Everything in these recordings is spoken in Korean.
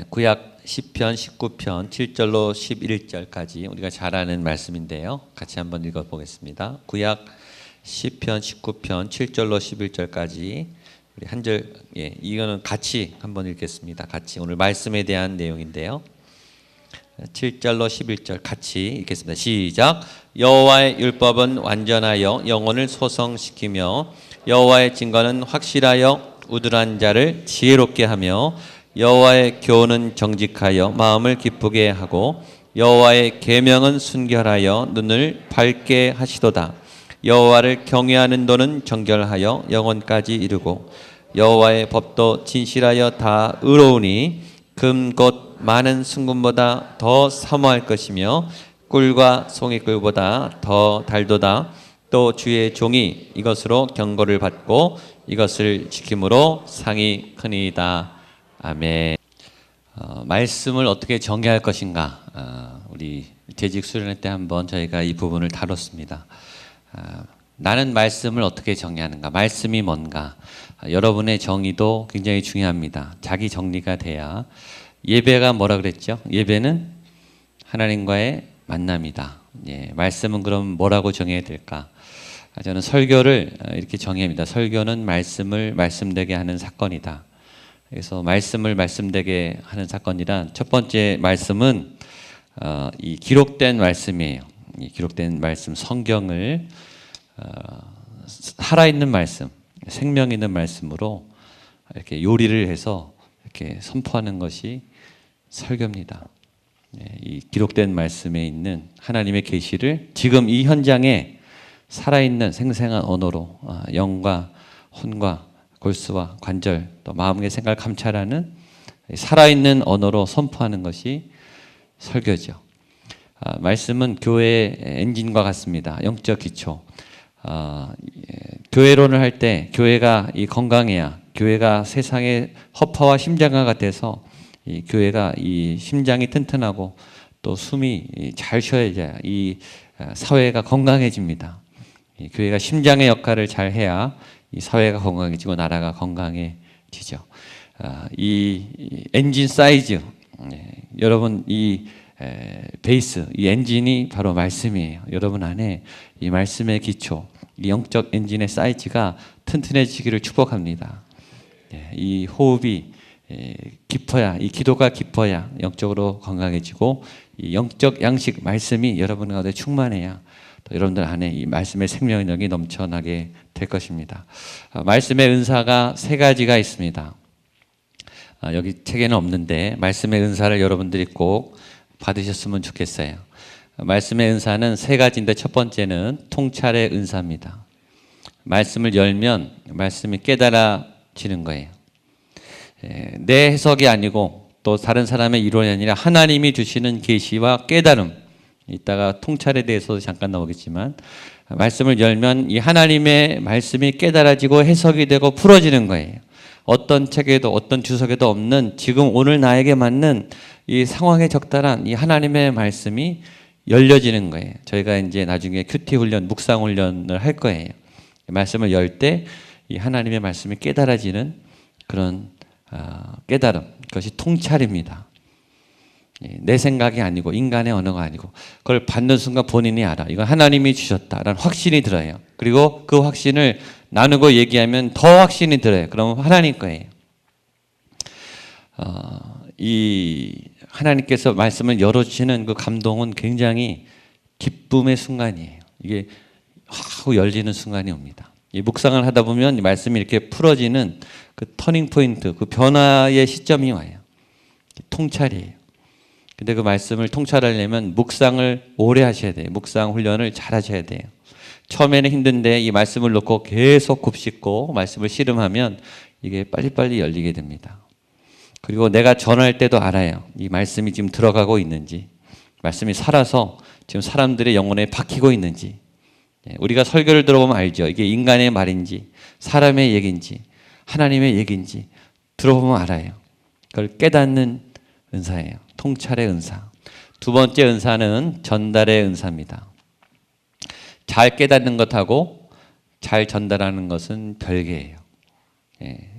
구약 시편 19편 7절로 11절까지 우리가 잘 아는 말씀인데요. 같이 한번 읽어보겠습니다. 구약 시편 19편 7절로 11절까지 우리 한 절, 이거는 같이 한번 읽겠습니다. 같이 오늘 말씀에 대한 내용인데요. 7절로 11절 같이 읽겠습니다. 시작. 여호와의 율법은 완전하여 영혼을 소성시키며 여호와의 증거는 확실하여 우둔한 자를 지혜롭게 하며 여호와의 교훈은 정직하여 마음을 기쁘게 하고 여호와의 계명은 순결하여 눈을 밝게 하시도다. 여호와를 경외하는 도는 정결하여 영혼까지 이르고 여호와의 법도 진실하여 다 의로우니 금 곧 많은 순금보다 더 사모할 것이며 꿀과 송이꿀보다 더 달도다. 또 주의 종이 이것으로 경고를 받고 이것을 지킴으로 상이 크니이다. 아멘. 말씀을 어떻게 정의할 것인가? 우리 재직 수련회 때 한번 저희가 이 부분을 다뤘습니다. 나는 말씀을 어떻게 정의하는가? 말씀이 뭔가? 여러분의 정의도 굉장히 중요합니다. 자기 정리가 돼야. 예배가 뭐라 그랬죠? 예배는 하나님과의 만남이다. 말씀은 그럼 뭐라고 정해야 될까? 저는 설교를 이렇게 정의합니다. 설교는 말씀을 말씀되게 하는 사건이다. 그래서 말씀을 말씀되게 하는 사건이란 첫 번째 말씀은 이 기록된 말씀이에요. 이 기록된 말씀, 성경을 살아있는 말씀, 생명 있는 말씀으로 이렇게 요리를 해서 이렇게 선포하는 것이 설교입니다. 이 기록된 말씀에 있는 하나님의 계시를 지금 이 현장에 살아있는 생생한 언어로 영과 혼과 골수와 관절 또 마음의 생각을 감찰하는 살아있는 언어로 선포하는 것이 설교죠. 말씀은 교회의 엔진과 같습니다. 영적 기초. 교회론을 할 때 교회가 건강해야 교회가 세상의 허파와 심장과 같아서 이 교회가 이 심장이 튼튼하고 또 숨이 잘 쉬어야 이 사회가 건강해집니다. 이 교회가 심장의 역할을 잘 해야 이 사회가 건강해지고 나라가 건강해지죠. 이 엔진 사이즈, 여러분 이 베이스, 이 엔진이 바로 말씀이에요. 여러분 안에 이 말씀의 기초, 이 영적 엔진의 사이즈가 튼튼해지기를 축복합니다. 이 호흡이 깊어야, 이 기도가 깊어야 영적으로 건강해지고 이 영적 양식 말씀이 여러분 가운데 충만해야 또 여러분들 안에 이 말씀의 생명력이 넘쳐나게 될 것입니다. 말씀의 은사가 세 가지가 있습니다. 여기 책에는 없는데 말씀의 은사를 여러분들이 꼭 받으셨으면 좋겠어요. 말씀의 은사는 세 가지인데 첫 번째는 통찰의 은사입니다. 말씀을 열면 말씀이 깨달아지는 거예요. 내 해석이 아니고 또 다른 사람의 이론이 아니라 하나님이 주시는 계시와 깨달음, 이따가 통찰에 대해서도 잠깐 나오겠지만 말씀을 열면 이 하나님의 말씀이 깨달아지고 해석이 되고 풀어지는 거예요. 어떤 책에도 어떤 주석에도 없는 지금 오늘 나에게 맞는 이 상황에 적절한 이 하나님의 말씀이 열려지는 거예요. 저희가 이제 나중에 큐티 훈련, 묵상 훈련을 할 거예요. 말씀을 열 때 이 하나님의 말씀이 깨달아지는 그런 깨달음, 그것이 통찰입니다. 내 생각이 아니고 인간의 언어가 아니고 그걸 받는 순간 본인이 알아. 이건 하나님이 주셨다라는 확신이 들어요. 그리고 그 확신을 나누고 얘기하면 더 확신이 들어요. 그러면 하나님 거예요. 이 하나님께서 말씀을 열어주시는 그 감동은 굉장히 기쁨의 순간이에요. 이게 확 열리는 순간이 옵니다. 이 묵상을 하다 보면 이 말씀이 이렇게 풀어지는 그 터닝 포인트, 그 변화의 시점이 와요. 통찰이에요. 근데 그 말씀을 통찰하려면 묵상을 오래 하셔야 돼요. 묵상 훈련을 잘 하셔야 돼요. 처음에는 힘든데 이 말씀을 놓고 계속 곱씹고 말씀을 씨름하면 이게 빨리빨리 열리게 됩니다. 그리고 내가 전할 때도 알아요. 이 말씀이 지금 들어가고 있는지, 말씀이 살아서 지금 사람들의 영혼에 박히고 있는지. 우리가 설교를 들어보면 알죠. 이게 인간의 말인지 사람의 얘기인지 하나님의 얘기인지 들어보면 알아요. 그걸 깨닫는 은사예요. 통찰의 은사. 두 번째 은사는 전달의 은사입니다. 잘 깨닫는 것하고 잘 전달하는 것은 별개예요.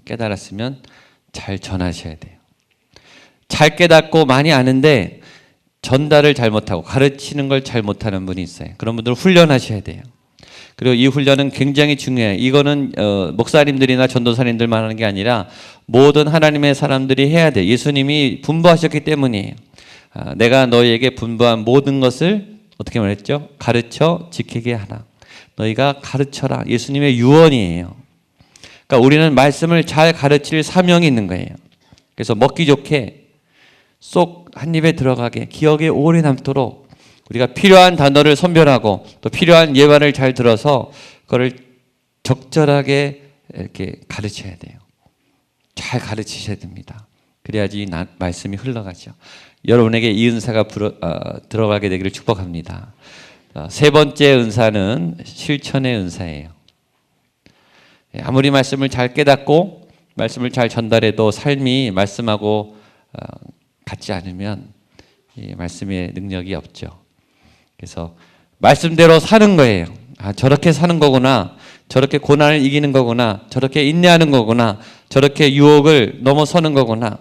깨달았으면 잘 전하셔야 돼요. 잘 깨닫고 많이 아는데 전달을 잘 못하고 가르치는 걸 잘 못하는 분이 있어요. 그런 분들은 훈련하셔야 돼요. 그리고 이 훈련은 굉장히 중요해요. 이거는 목사님들이나 전도사님들만 하는 게 아니라 모든 하나님의 사람들이 해야 돼요. 예수님이 분부하셨기 때문이에요. 내가 너희에게 분부한 모든 것을 어떻게 말했죠? 가르쳐 지키게 하라. 너희가 가르쳐라. 예수님의 유언이에요. 그러니까 우리는 말씀을 잘 가르칠 사명이 있는 거예요. 그래서 먹기 좋게 쏙 한 입에 들어가게 기억에 오래 남도록 우리가 필요한 단어를 선별하고 또 필요한 예화를 잘 들어서 그걸 적절하게 이렇게 가르쳐야 돼요. 잘 가르치셔야 됩니다. 그래야지 말씀이 흘러가죠. 여러분에게 이 은사가 들어가게 되기를 축복합니다. 세 번째 은사는 실천의 은사예요. 아무리 말씀을 잘 깨닫고 말씀을 잘 전달해도 삶이 말씀하고 같지 않으면 이 말씀의 능력이 없죠. 그래서 말씀대로 사는 거예요. 저렇게 사는 거구나. 저렇게 고난을 이기는 거구나. 저렇게 인내하는 거구나. 저렇게 유혹을 넘어서는 거구나.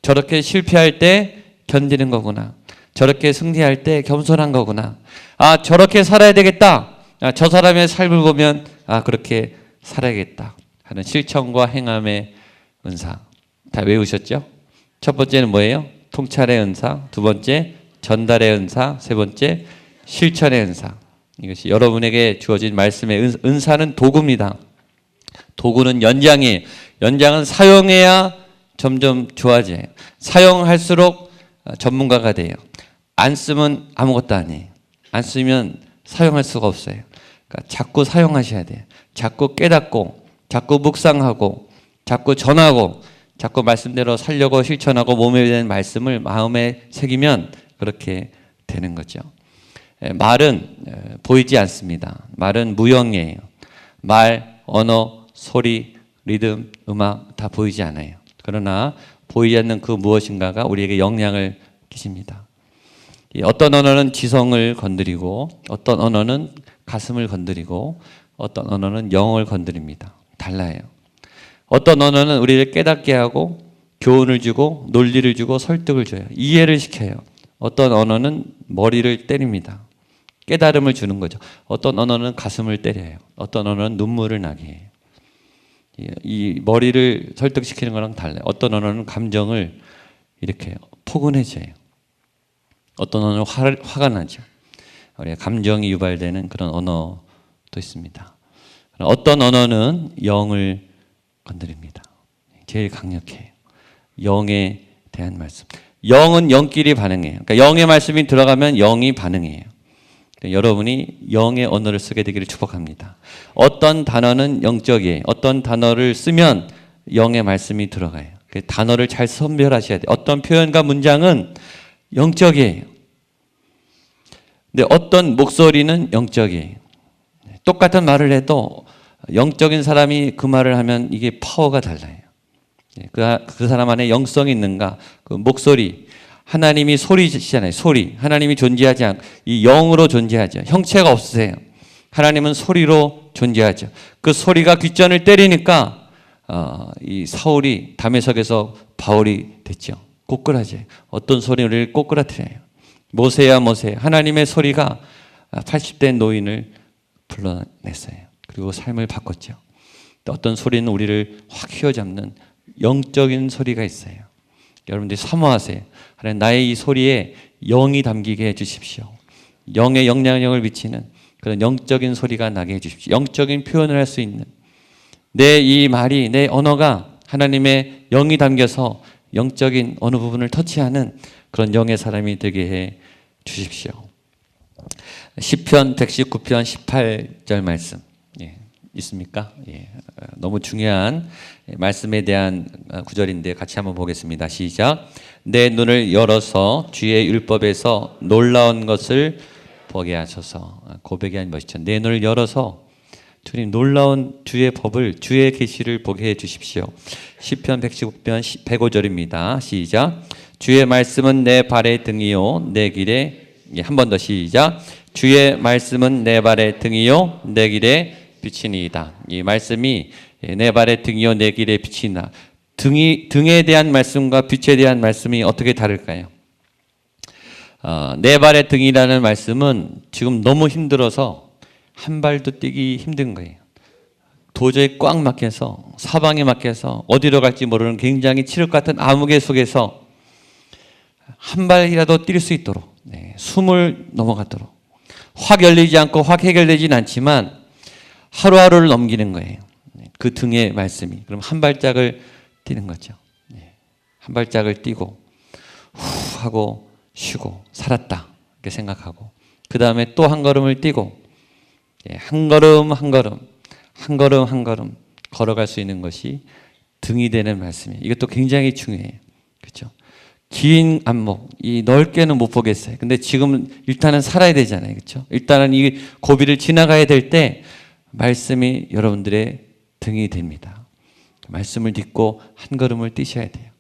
저렇게 실패할 때 견디는 거구나. 저렇게 승리할 때 겸손한 거구나. 저렇게 살아야 되겠다. 저 사람의 삶을 보면 그렇게 살아야겠다 하는 실천과 행함의 은사. 다 외우셨죠? 첫 번째는 뭐예요? 통찰의 은사. 두 번째 전달의 은사. 세 번째 실천의 은사. 이것이 여러분에게 주어진 말씀의 은사는 도구입니다. 도구는 연장이에요. 연장은 사용해야 점점 좋아져요. 사용할수록 전문가가 돼요. 안 쓰면 아무것도 아니에요. 안 쓰면 사용할 수가 없어요. 그러니까 자꾸 사용하셔야 돼요. 자꾸 깨닫고 자꾸 묵상하고 자꾸 전하고 자꾸 말씀대로 살려고 실천하고 몸에 대한 말씀을 마음에 새기면 그렇게 되는 거죠. 말은 보이지 않습니다. 말은 무형이에요. 말, 언어, 소리, 리듬, 음악 다 보이지 않아요. 그러나 보이지 않는 그 무엇인가가 우리에게 영향을 끼칩니다. 어떤 언어는 지성을 건드리고 어떤 언어는 가슴을 건드리고 어떤 언어는 영을 건드립니다. 달라요. 어떤 언어는 우리를 깨닫게 하고 교훈을 주고 논리를 주고 설득을 줘요. 이해를 시켜요. 어떤 언어는 머리를 때립니다. 깨달음을 주는 거죠. 어떤 언어는 가슴을 때려요. 어떤 언어는 눈물을 나게 해요. 이 머리를 설득시키는 거랑 달라요. 어떤 언어는 감정을 이렇게 포근해져요. 어떤 언어는 화가 나죠. 우리가 감정이 유발되는 그런 언어도 있습니다. 어떤 언어는 영을 건드립니다. 제일 강력해요. 영에 대한 말씀. 영은 영끼리 반응해요. 그러니까 영의 말씀이 들어가면 영이 반응해요. 여러분이 영의 언어를 쓰게 되기를 축복합니다. 어떤 단어는 영적이에요. 어떤 단어를 쓰면 영의 말씀이 들어가요. 그 단어를 잘 선별하셔야 돼요. 어떤 표현과 문장은 영적이에요. 근데 어떤 목소리는 영적이에요. 똑같은 말을 해도 영적인 사람이 그 말을 하면 이게 파워가 달라요. 그 사람 안에 영성이 있는가? 그 목소리. 하나님이 소리시잖아요. 소리. 하나님이 존재하지 않고 이 영으로 존재하죠. 형체가 없으세요. 하나님은 소리로 존재하죠. 그 소리가 귓전을 때리니까 이 사울이 담에석에서 바울이 됐죠. 꼬꾸라져요. 어떤 소리를 꼬꾸라뜨려요. 모세야 모세. 하나님의 소리가 80대 노인을 불러냈어요. 그리고 삶을 바꿨죠. 또 어떤 소리는 우리를 확 휘어잡는 영적인 소리가 있어요. 여러분들이 사모하세요. 하나님 나의 이 소리에 영이 담기게 해주십시오. 영의 영향력을 미치는 그런 영적인 소리가 나게 해주십시오. 영적인 표현을 할 수 있는 내 이 말이 내 언어가 하나님의 영이 담겨서 영적인 어느 부분을 터치하는 그런 영의 사람이 되게 해 주십시오. 시편 119편 18절 말씀 있습니까? 너무 중요한 말씀에 대한 구절인데 같이 한번 보겠습니다. 시작. 내 눈을 열어서 주의 율법에서 놀라운 것을 보게 하소서. 고백이 아닌 것이죠. 내 눈을 열어서 주님 놀라운 주의 법을 주의 계시를 보게 해 주십시오. 시편 119편 105절입니다. 시작. 주의 말씀은 내 발의 등이요 내 길에 한 번 더 시작. 주의 말씀은 내 발의 등이요 내 길에 빛이니이다. 이 말씀이 내 발의 등이요 내 길에 빛이나 등에 대한 말씀과 빛에 대한 말씀이 어떻게 다를까요? 내 발의 등이라는 말씀은 지금 너무 힘들어서 한 발도 뛰기 힘든 거예요. 도저히 꽉 막혀서 사방에 막혀서 어디로 갈지 모르는 굉장히 칠흑 같은 암흑의 속에서 한 발이라도 뛸 수 있도록, 숨을 넘어가도록, 확 열리지 않고 확 해결되진 않지만 하루하루를 넘기는 거예요. 그 등의 말씀이. 그럼 한 발짝을 뛰는 거죠. 한 발짝을 뛰고 후 하고 쉬고 살았다 이렇게 생각하고, 그 다음에 또 한 걸음을 뛰고 한 걸음 한 걸음 한 걸음 한 걸음 걸어갈 수 있는 것이 등이 되는 말씀이에요. 이것도 굉장히 중요해요. 그렇죠? 긴 안목, 이 넓게는 못 보겠어요. 근데 지금 일단은 살아야 되잖아요. 그렇죠? 일단은 이 고비를 지나가야 될 때 말씀이 여러분들의 등이 됩니다. 말씀을 딛고 한 걸음을 뛰셔야 돼요.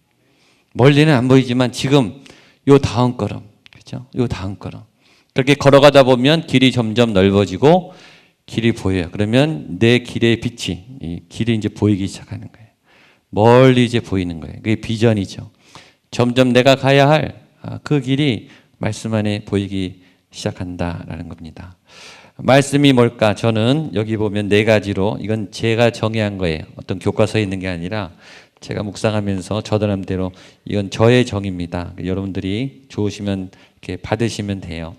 멀리는 안 보이지만 지금 요 다음 걸음, 그렇죠? 요 다음 걸음. 그렇게 걸어가다 보면 길이 점점 넓어지고 길이 보여요. 그러면 내 길의 빛이, 이 길이 이제 보이기 시작하는 거예요. 멀리 이제 보이는 거예요. 그게 비전이죠. 점점 내가 가야 할 그 길이 말씀 안에 보이기 시작한다라는 겁니다. 말씀이 뭘까? 저는 여기 보면 4가지로, 이건 제가 정의한 거예요. 어떤 교과서에 있는 게 아니라 제가 묵상하면서 저도 나름대로 이건 저의 정의입니다. 여러분들이 좋으시면 이렇게 받으시면 돼요.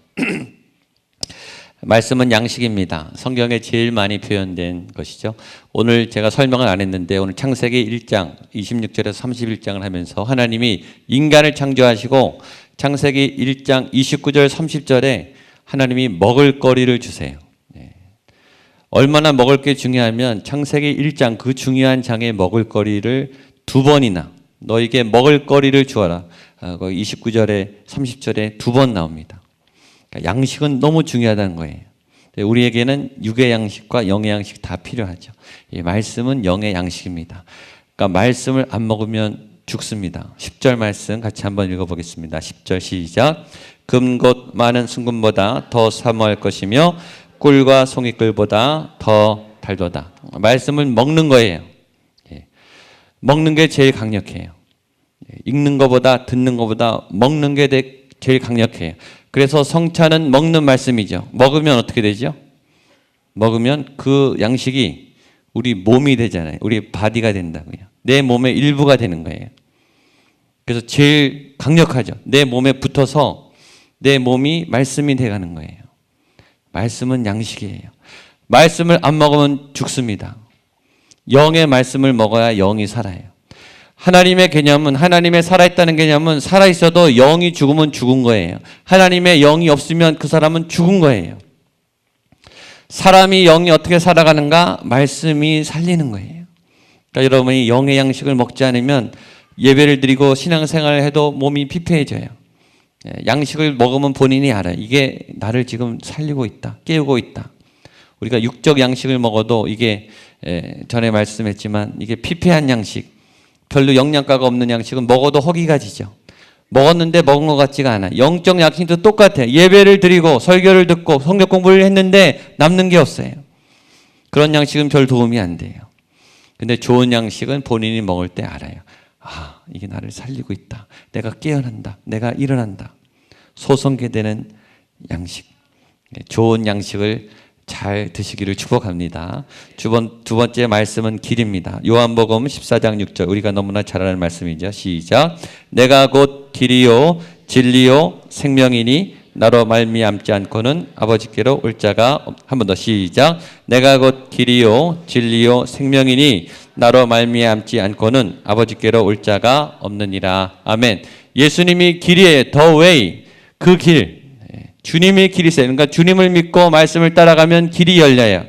말씀은 양식입니다. 성경에 제일 많이 표현된 것이죠. 오늘 제가 설명을 안 했는데 오늘 창세기 1장 26절에서 31장을 하면서 하나님이 인간을 창조하시고 창세기 1장 29절 30절에 하나님이 먹을 거리를 주세요. 얼마나 먹을 게 중요하면 창세기 1장 그 중요한 장에 먹을 거리를 2번이나 너에게 먹을 거리를 주어라. 29절에 30절에 2번 나옵니다. 그러니까 양식은 너무 중요하다는 거예요. 우리에게는 육의 양식과 영의 양식 다 필요하죠. 이 말씀은 영의 양식입니다. 그러니까 말씀을 안 먹으면 죽습니다. 10절 말씀 같이 한번 읽어보겠습니다. 10절 시작. 금 곧 많은 순금보다 더 사모할 것이며 꿀과 송이꿀보다 더 달도다. 말씀을 먹는 거예요. 먹는 게 제일 강력해요. 읽는 것보다 듣는 것보다 먹는 게 제일 강력해요. 그래서 성찬은 먹는 말씀이죠. 먹으면 어떻게 되죠? 먹으면 그 양식이 우리 몸이 되잖아요. 우리 바디가 된다고요. 내 몸의 일부가 되는 거예요. 그래서 제일 강력하죠. 내 몸에 붙어서 내 몸이 말씀이 돼가는 거예요. 말씀은 양식이에요. 말씀을 안 먹으면 죽습니다. 영의 말씀을 먹어야 영이 살아요. 하나님의 개념은, 하나님의 살아있다는 개념은 살아있어도 영이 죽으면 죽은 거예요. 하나님의 영이 없으면 그 사람은 죽은 거예요. 사람이 영이 어떻게 살아가는가? 말씀이 살리는 거예요. 그러니까 여러분이 영의 양식을 먹지 않으면 예배를 드리고 신앙생활을 해도 몸이 피폐해져요. 양식을 먹으면 본인이 알아요. 이게 나를 지금 살리고 있다, 깨우고 있다. 우리가 육적 양식을 먹어도 이게 전에 말씀했지만 이게 피폐한 양식, 별로 영양가가 없는 양식은 먹어도 허기가 지죠. 먹었는데 먹은 것 같지가 않아. 영적 양식도 똑같아요. 예배를 드리고 설교를 듣고 성경 공부를 했는데 남는 게 없어요. 그런 양식은 별 도움이 안 돼요. 근데 좋은 양식은 본인이 먹을 때 알아요. 아, 이게 나를 살리고 있다. 내가 깨어난다. 내가 일어난다. 소성계되는 양식. 좋은 양식을 잘 드시기를 축복합니다. 두 번째 말씀은 길입니다. 요한복음 14장 6절, 우리가 너무나 잘 아는 말씀이죠. 시작. 내가 곧 길이요 진리요 생명이니 나로 말미암지 않고는 아버지께로 올 자가 한 번 더 시작. 내가 곧 길이요 진리요 생명이니 나로 말미암지 않고는 아버지께로 올 자가 없느니라. 아멘. 예수님이 길이에요. The way. 그 길. 주님의 길이세요. 그러니까 주님을 믿고 말씀을 따라가면 길이 열려요.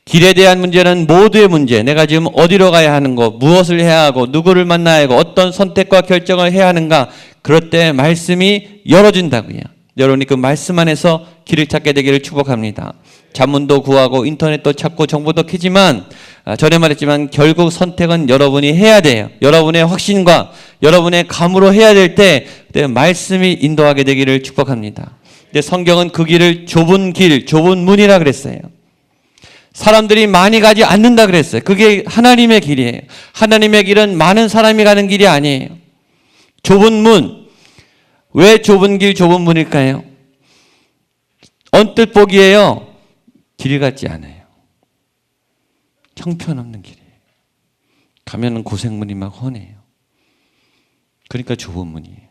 길에 대한 문제는 모두의 문제. 내가 지금 어디로 가야 하는 거, 무엇을 해야 하고, 누구를 만나야 하고, 어떤 선택과 결정을 해야 하는가. 그럴 때 말씀이 열어준다고요. 여러분이 그 말씀 안에서 길을 찾게 되기를 축복합니다. 자문도 구하고 인터넷도 찾고 정보도 캐지만 전에 말했지만 결국 선택은 여러분이 해야 돼요. 여러분의 확신과 여러분의 감으로 해야 될 때 말씀이 인도하게 되기를 축복합니다. 근데 성경은 그 길을 좁은 길, 좁은 문이라 그랬어요. 사람들이 많이 가지 않는다 그랬어요. 그게 하나님의 길이에요. 하나님의 길은 많은 사람이 가는 길이 아니에요. 좁은 문. 왜 좁은 길, 좁은 문일까요? 언뜻 보기에요. 길 같지 않아요. 형편없는 길이에요. 가면은 고생문이 막 훤해요. 그러니까 좁은 문이에요.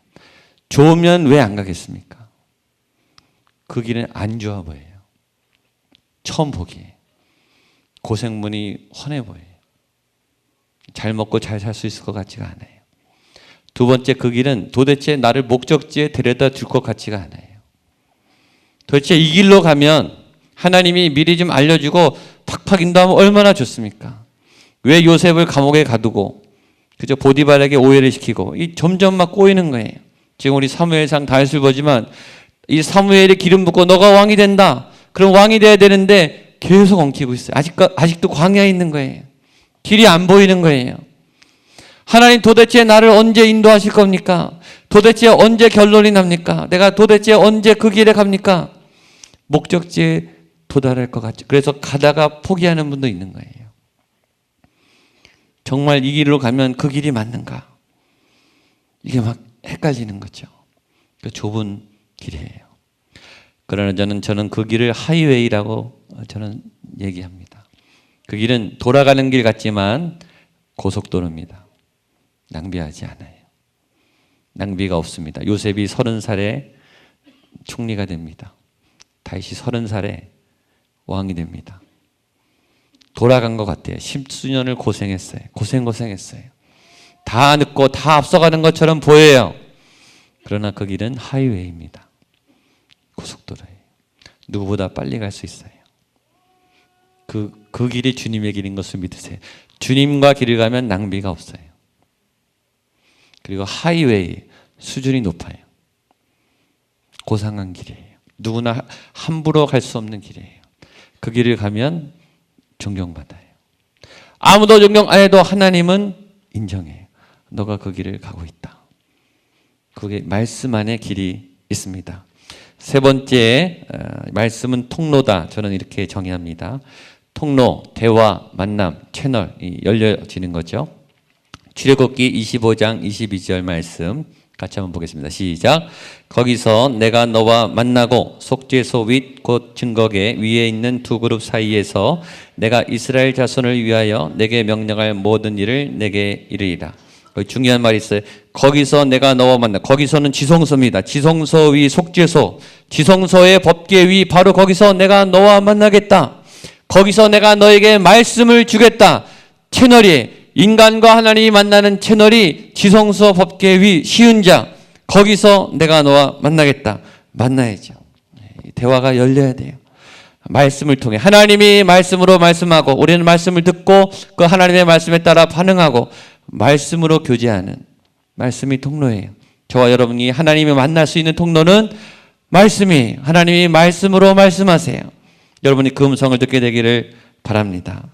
좁으면 왜 안 가겠습니까? 그 길은 안 좋아 보여요. 처음 보기에. 고생문이 훤해 보여요. 잘 먹고 잘 살 수 있을 것 같지가 않아요. 두 번째, 그 길은 도대체 나를 목적지에 데려다 줄 것 같지가 않아요. 도대체 이 길로 가면 하나님이 미리 좀 알려주고 팍팍 인도하면 얼마나 좋습니까? 왜 요셉을 감옥에 가두고 그저 보디발에게 오해를 시키고 이 점점 막 꼬이는 거예요. 지금 우리 사무엘상 다윗을 보지만 이 사무엘이 기름 붓고 너가 왕이 된다. 그럼 왕이 돼야 되는데 계속 엉키고 있어요. 아직도 광야에 있는 거예요. 길이 안 보이는 거예요. 하나님 도대체 나를 언제 인도하실 겁니까? 도대체 언제 결론이 납니까? 내가 도대체 언제 그 길에 갑니까? 목적지에 도달할 것 같죠. 그래서 가다가 포기하는 분도 있는 거예요. 정말 이 길로 가면 그 길이 맞는가? 이게 막 헷갈리는 거죠. 그 좁은 길이에요. 그러나 저는 그 길을 하이웨이라고 저는 얘기합니다. 그 길은 돌아가는 길 같지만 고속도로입니다. 낭비하지 않아요. 낭비가 없습니다. 요셉이 30살에 총리가 됩니다. 다윗이 30살에 왕이 됩니다. 돌아간 것 같아요. 10수년을 고생했어요. 고생했어요. 다 늦고 다 앞서가는 것처럼 보여요. 그러나 그 길은 하이웨이입니다. 고속도로예요. 누구보다 빨리 갈 수 있어요. 그 길이 주님의 길인 것을 믿으세요. 주님과 길을 가면 낭비가 없어요. 그리고 하이웨이, 수준이 높아요. 고상한 길이에요. 누구나 함부로 갈 수 없는 길이에요. 그 길을 가면 존경받아요. 아무도 존경 안 해도 하나님은 인정해요. 너가 그 길을 가고 있다. 그게 말씀 안에 길이 있습니다. 세 번째, 말씀은 통로다. 저는 이렇게 정의합니다. 통로, 대화, 만남, 채널이 열려지는 거죠. 출애굽기 25장 22절 말씀 같이 한번 보겠습니다. 시작. 거기서 내가 너와 만나고 속죄소 윗 곧 증거계 위에 있는 두 그룹 사이에서 내가 이스라엘 자손을 위하여 내게 명령할 모든 일을 내게 이르리라. 중요한 말이 있어요. 거기서 내가 너와 만나. 거기서는 지성소입니다. 지성소 위 속죄소. 지성소의 법계 위 바로 거기서 내가 너와 만나겠다. 거기서 내가 너에게 말씀을 주겠다. 채널이 인간과 하나님이 만나는 채널이 지성소 법계 위 쉬운 자. 거기서 내가 너와 만나겠다. 만나야죠. 대화가 열려야 돼요. 말씀을 통해 하나님이 말씀으로 말씀하고 우리는 말씀을 듣고 그 하나님의 말씀에 따라 반응하고 말씀으로 교제하는 말씀이 통로예요. 저와 여러분이 하나님이 만날 수 있는 통로는 말씀이에요. 하나님이 말씀으로 말씀하세요. 여러분이 그 음성을 듣게 되기를 바랍니다.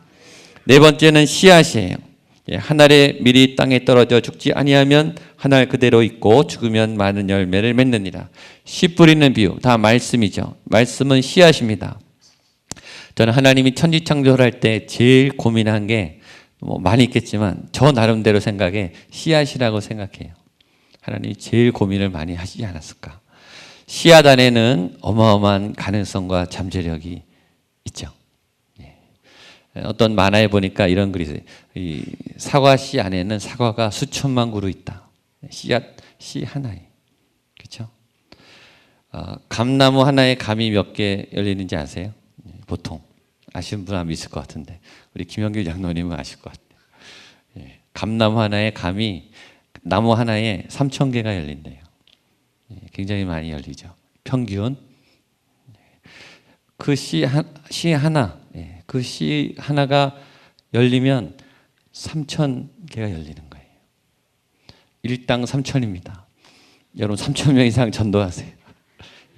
네 번째는 씨앗이에요. 한 알에 미리 땅에 떨어져 죽지 아니하면 한 알 그대로 있고 죽으면 많은 열매를 맺느니라. 씨 뿌리는 비유 다 말씀이죠. 말씀은 씨앗입니다. 저는 하나님이 천지 창조할 때 제일 고민한 게 많이 있겠지만 저 나름대로 생각에 씨앗이라고 생각해요. 하나님이 제일 고민을 많이 하시지 않았을까. 씨앗 안에는 어마어마한 가능성과 잠재력이 있죠. 어떤 만화에 보니까 이런 글이 있어요. 이 사과 씨 안에는 사과가 수천만 그루 있다. 씨앗 씨 하나에. 그렇죠? 감나무 하나에 감이 몇 개 열리는지 아세요? 보통 아시는 분 아마 있을 것 같은데 우리 김영길 장로님은 아실 것 같아요. 감나무 하나에 감이 나무 하나에 3,000개가 열린대요. 굉장히 많이 열리죠. 평균 그 씨 하나 그 씨 하나가 열리면 3,000개가 열리는 거예요. 일당 3,000입니다. 여러분 3,000명 이상 전도하세요.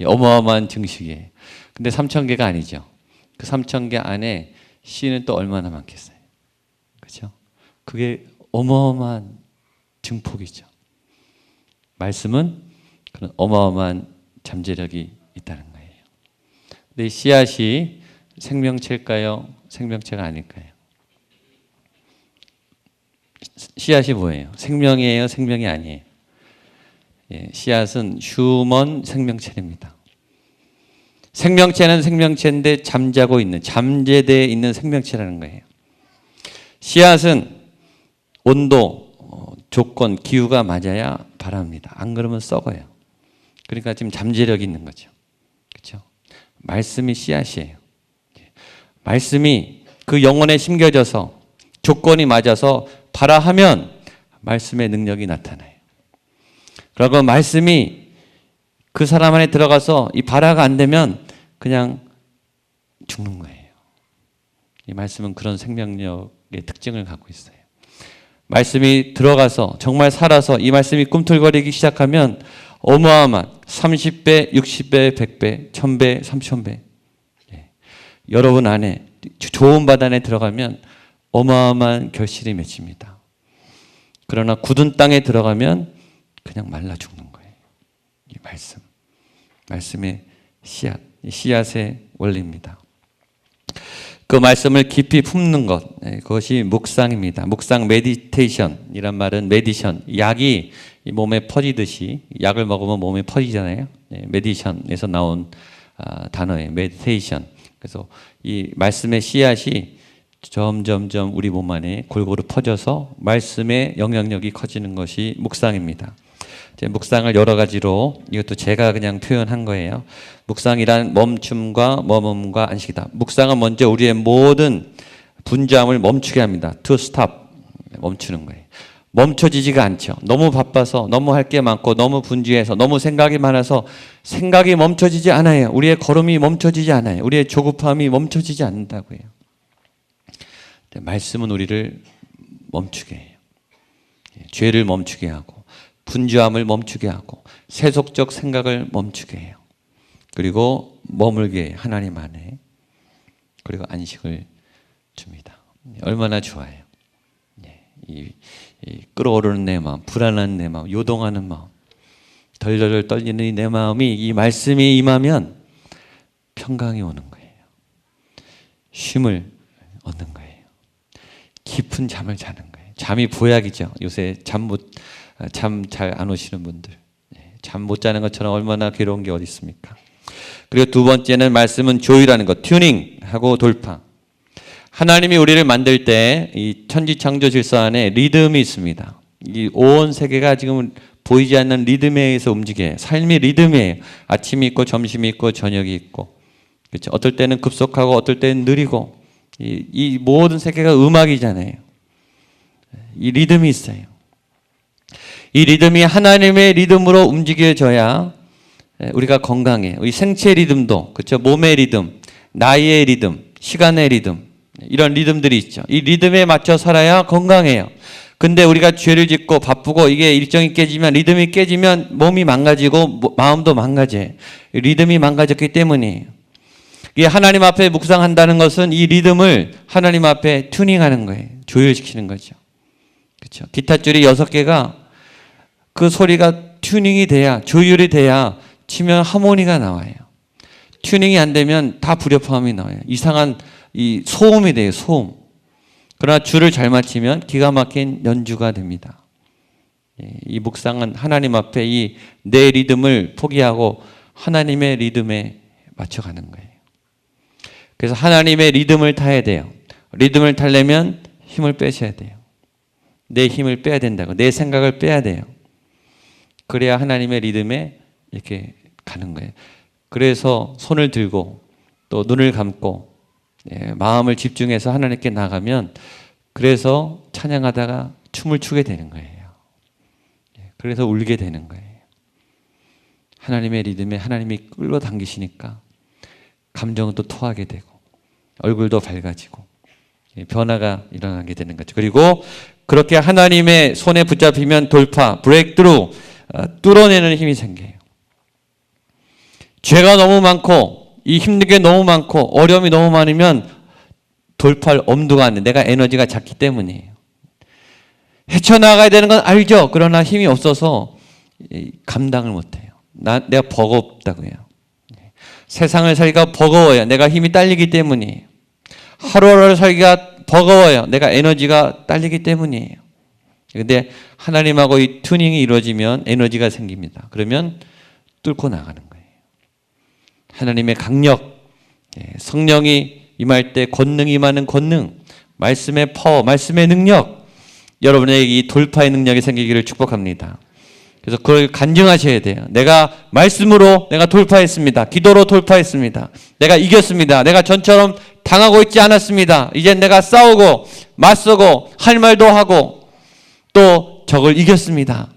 어마어마한 증식이에요. 근데 3,000개가 아니죠. 그 3,000개 안에 씨는 또 얼마나 많겠어요. 그렇죠? 그게 어마어마한 증폭이죠. 말씀은 그런 어마어마한 잠재력이 있다는 거예요. 근데 이 씨앗이 생명체일까요? 생명체가 아닐까요? 씨앗이 뭐예요? 생명이에요? 생명이 아니에요? 예, 씨앗은 휴먼 생명체입니다. 생명체는 생명체인데 잠자고 있는, 잠재되어 있는 생명체라는 거예요. 씨앗은 온도, 조건, 기후가 맞아야 발합니다. 안 그러면 썩어요. 그러니까 지금 잠재력이 있는 거죠. 그렇죠? 말씀이 씨앗이에요. 말씀이 그 영혼에 심겨져서 조건이 맞아서 발화하면 말씀의 능력이 나타나요. 그리고 말씀이 그 사람 안에 들어가서 이 발화가 안 되면 그냥 죽는 거예요. 이 말씀은 그런 생명력의 특징을 갖고 있어요. 말씀이 들어가서 정말 살아서 이 말씀이 꿈틀거리기 시작하면 어마어마한 30배, 60배, 100배, 1000배, 3000배. 여러분 안에 좋은 밭 안에 들어가면 어마어마한 결실이 맺힙니다. 그러나 굳은 땅에 들어가면 그냥 말라 죽는 거예요. 이 말씀의 씨앗, 씨앗의 원리입니다. 그 말씀을 깊이 품는 것, 그것이 묵상입니다. 묵상, 메디테이션이란 말은 메디션, 약이 몸에 퍼지듯이, 약을 먹으면 몸에 퍼지잖아요. 메디션에서 나온 단어예요. 메디테이션. 그래서 이 말씀의 씨앗이 점점점 우리 몸 안에 골고루 퍼져서 말씀의 영향력이 커지는 것이 묵상입니다. 묵상을 여러 가지로, 이것도 제가 그냥 표현한 거예요. 묵상이란 멈춤과 머멈과 안식이다. 묵상은 먼저 우리의 모든 분주함을 멈추게 합니다. To stop, 멈추는 거예요. 멈춰지지가 않죠. 너무 바빠서, 너무 할 게 많고, 너무 분주해서, 너무 생각이 많아서 생각이 멈춰지지 않아요. 우리의 걸음이 멈춰지지 않아요. 우리의 조급함이 멈춰지지 않는다고요. 말씀은 우리를 멈추게 해요. 죄를 멈추게 하고, 분주함을 멈추게 하고, 세속적 생각을 멈추게 해요. 그리고 머물게 해요. 하나님 안에. 그리고 안식을 줍니다. 얼마나 좋아요. 이 끓어오르는 내 마음, 불안한 내 마음, 요동하는 마음, 덜덜 떨리는 내 마음이 이 말씀이 임하면 평강이 오는 거예요. 쉼을 얻는 거예요. 깊은 잠을 자는 거예요. 잠이 보약이죠. 요새 잠 잘 안 오시는 분들, 잠 못 자는 것처럼 얼마나 괴로운 게 어디 있습니까? 그리고 두 번째는 말씀은 조율하는 것, 튜닝하고 돌파. 하나님이 우리를 만들 때 이 천지 창조 질서 안에 리듬이 있습니다. 이 온 세계가 지금 보이지 않는 리듬에 의해서 움직여요. 삶이 리듬이에요. 아침이 있고 점심이 있고 저녁이 있고, 그렇죠? 어떨 때는 급속하고 어떨 때는 느리고, 이 모든 세계가 음악이잖아요. 이 리듬이 있어요. 이 리듬이 하나님의 리듬으로 움직여져야 우리가 건강해요. 우리 생체 리듬도, 그렇죠? 몸의 리듬, 나이의 리듬, 시간의 리듬, 이런 리듬들이 있죠. 이 리듬에 맞춰 살아야 건강해요. 근데 우리가 죄를 짓고 바쁘고 이게 일정이 깨지면, 리듬이 깨지면 몸이 망가지고 마음도 망가져요. 리듬이 망가졌기 때문이에요. 이게 하나님 앞에 묵상한다는 것은 이 리듬을 하나님 앞에 튜닝하는 거예요. 조율시키는 거죠. 그렇죠? 기타줄이 6개가 그 소리가 튜닝이 돼야, 조율이 돼야 치면 하모니가 나와요. 튜닝이 안 되면 다 불협화음이 나와요. 이상한 이 소음이 돼요, 소음. 그러나 줄을 잘 맞추면 기가 막힌 연주가 됩니다. 이 묵상은 하나님 앞에 이 내 리듬을 포기하고 하나님의 리듬에 맞춰가는 거예요. 그래서 하나님의 리듬을 타야 돼요. 리듬을 타려면 힘을 빼셔야 돼요. 내 힘을 빼야 된다고. 내 생각을 빼야 돼요. 그래야 하나님의 리듬에 이렇게 가는 거예요. 그래서 손을 들고 또 눈을 감고 마음을 집중해서 하나님께 나가면, 그래서 찬양하다가 춤을 추게 되는 거예요. 그래서 울게 되는 거예요. 하나님의 리듬에 하나님이 끌어당기시니까 감정도 토하게 되고 얼굴도 밝아지고 변화가 일어나게 되는 거죠. 그리고 그렇게 하나님의 손에 붙잡히면 돌파, 브레이크트루, 뚫어내는 힘이 생겨요. 죄가 너무 많고 이 힘든 게 너무 많고 어려움이 너무 많으면 돌파할 엄두가 안 돼. 내가 에너지가 작기 때문이에요. 헤쳐나가야 되는 건 알죠. 그러나 힘이 없어서 감당을 못해요. 내가 버겁다고요. 세상을 살기가 버거워요. 내가 힘이 딸리기 때문이에요. 하루하루 살기가 버거워요. 내가 에너지가 딸리기 때문이에요. 근데 하나님하고 이 튜닝이 이루어지면 에너지가 생깁니다. 그러면 뚫고 나가는 거예요. 하나님의 강력, 성령이 임할 때 권능이 임하는 권능, 말씀의 파워, 말씀의 능력, 여러분에게 이 돌파의 능력이 생기기를 축복합니다. 그래서 그걸 간증하셔야 돼요. 내가 말씀으로 내가 돌파했습니다. 기도로 돌파했습니다. 내가 이겼습니다. 내가 전처럼 당하고 있지 않았습니다. 이제 내가 싸우고 맞서고 할 말도 하고 또 적을 이겼습니다.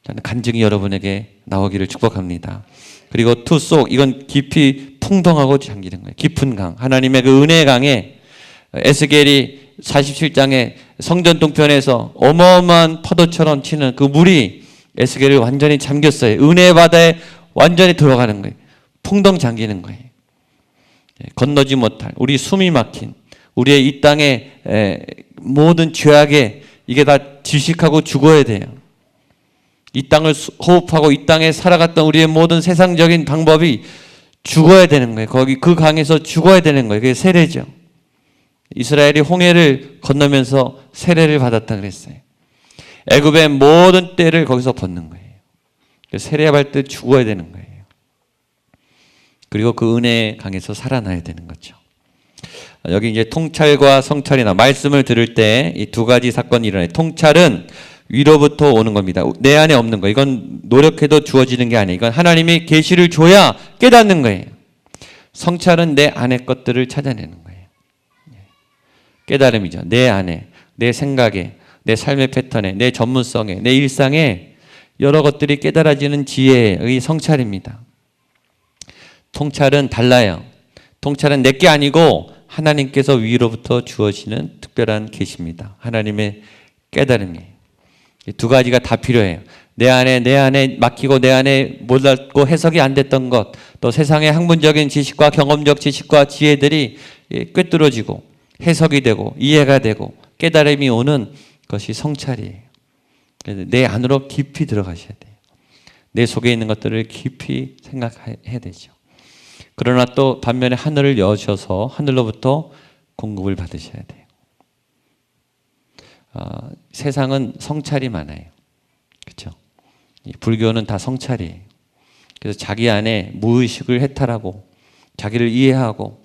저는 간증이 여러분에게 나오기를 축복합니다. 그리고 투속, 이건 깊이 풍덩하고 잠기는 거예요. 깊은 강, 하나님의 그 은혜의 강에 에스겔이 47장에 성전 동편에서 어마어마한 파도처럼 치는 그 물이 에스겔을 완전히 잠겼어요. 은혜의 바다에 완전히 들어가는 거예요. 풍덩 잠기는 거예요. 건너지 못할, 우리 숨이 막힌, 우리의 이 땅의 모든 죄악에 이게 다 질식하고 죽어야 돼요. 이 땅을 호흡하고 이 땅에 살아갔던 우리의 모든 세상적인 방법이 죽어야 되는 거예요. 거기 그 강에서 죽어야 되는 거예요. 그게 세례죠. 이스라엘이 홍해를 건너면서 세례를 받았다 그랬어요. 애굽의 모든 때를 거기서 벗는 거예요. 세례할 때 죽어야 되는 거예요. 그리고 그 은혜의 강에서 살아나야 되는 거죠. 여기 이제 통찰과 성찰이나 말씀을 들을 때 이 두 가지 사건이 일어나요. 통찰은 위로부터 오는 겁니다. 내 안에 없는 거. 이건 노력해도 주어지는 게 아니에요. 이건 하나님이 계시를 줘야 깨닫는 거예요. 성찰은 내 안의 것들을 찾아내는 거예요. 깨달음이죠. 내 안에, 내 생각에, 내 삶의 패턴에, 내 전문성에, 내 일상에 여러 것들이 깨달아지는 지혜의 성찰입니다. 통찰은 달라요. 통찰은 내게 아니고 하나님께서 위로부터 주어지는 특별한 계시입니다. 하나님의 깨달음이에요. 두 가지가 다 필요해요. 내 안에 막히고 내 안에 몰랐고 해석이 안 됐던 것, 또 세상의 학문적인 지식과 경험적 지식과 지혜들이 꿰뚫어지고 해석이 되고 이해가 되고 깨달음이 오는 것이 성찰이에요. 그래서 내 안으로 깊이 들어가셔야 돼요. 내 속에 있는 것들을 깊이 생각해야 되죠. 그러나 또 반면에 하늘을 여셔서 하늘로부터 공급을 받으셔야 돼요. 세상은 성찰이 많아요. 그렇죠? 불교는 다 성찰이에요. 그래서 자기 안에 무의식을 해탈하고 자기를 이해하고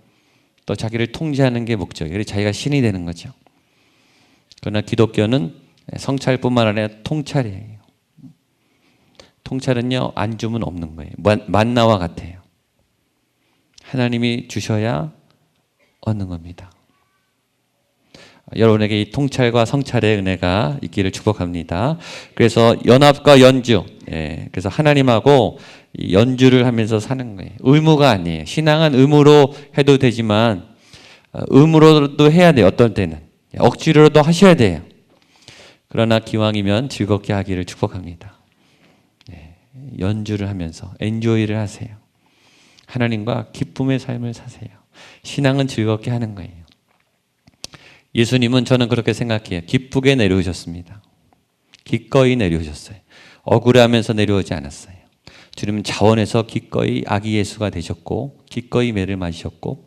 또 자기를 통제하는 게 목적이에요. 그래서 자기가 신이 되는 거죠. 그러나 기독교는 성찰뿐만 아니라 통찰이에요. 통찰은요, 안 주면 없는 거예요. 만나와 같아요. 하나님이 주셔야 얻는 겁니다. 여러분에게 이 통찰과 성찰의 은혜가 있기를 축복합니다. 그래서 연합과 연주, 그래서 하나님하고 연주를 하면서 사는 거예요. 의무가 아니에요. 신앙은 의무로 해도 되지만 의무로도 해야 돼요. 어떤 때는 억지로도 하셔야 돼요. 그러나 기왕이면 즐겁게 하기를 축복합니다. 연주를 하면서 엔조이를 하세요. 하나님과 기쁨의 삶을 사세요. 신앙은 즐겁게 하는 거예요. 예수님은 저는 그렇게 생각해요. 기쁘게 내려오셨습니다. 기꺼이 내려오셨어요. 억울해하면서 내려오지 않았어요. 주님은 자원에서 기꺼이 아기 예수가 되셨고 기꺼이 매를 맞으셨고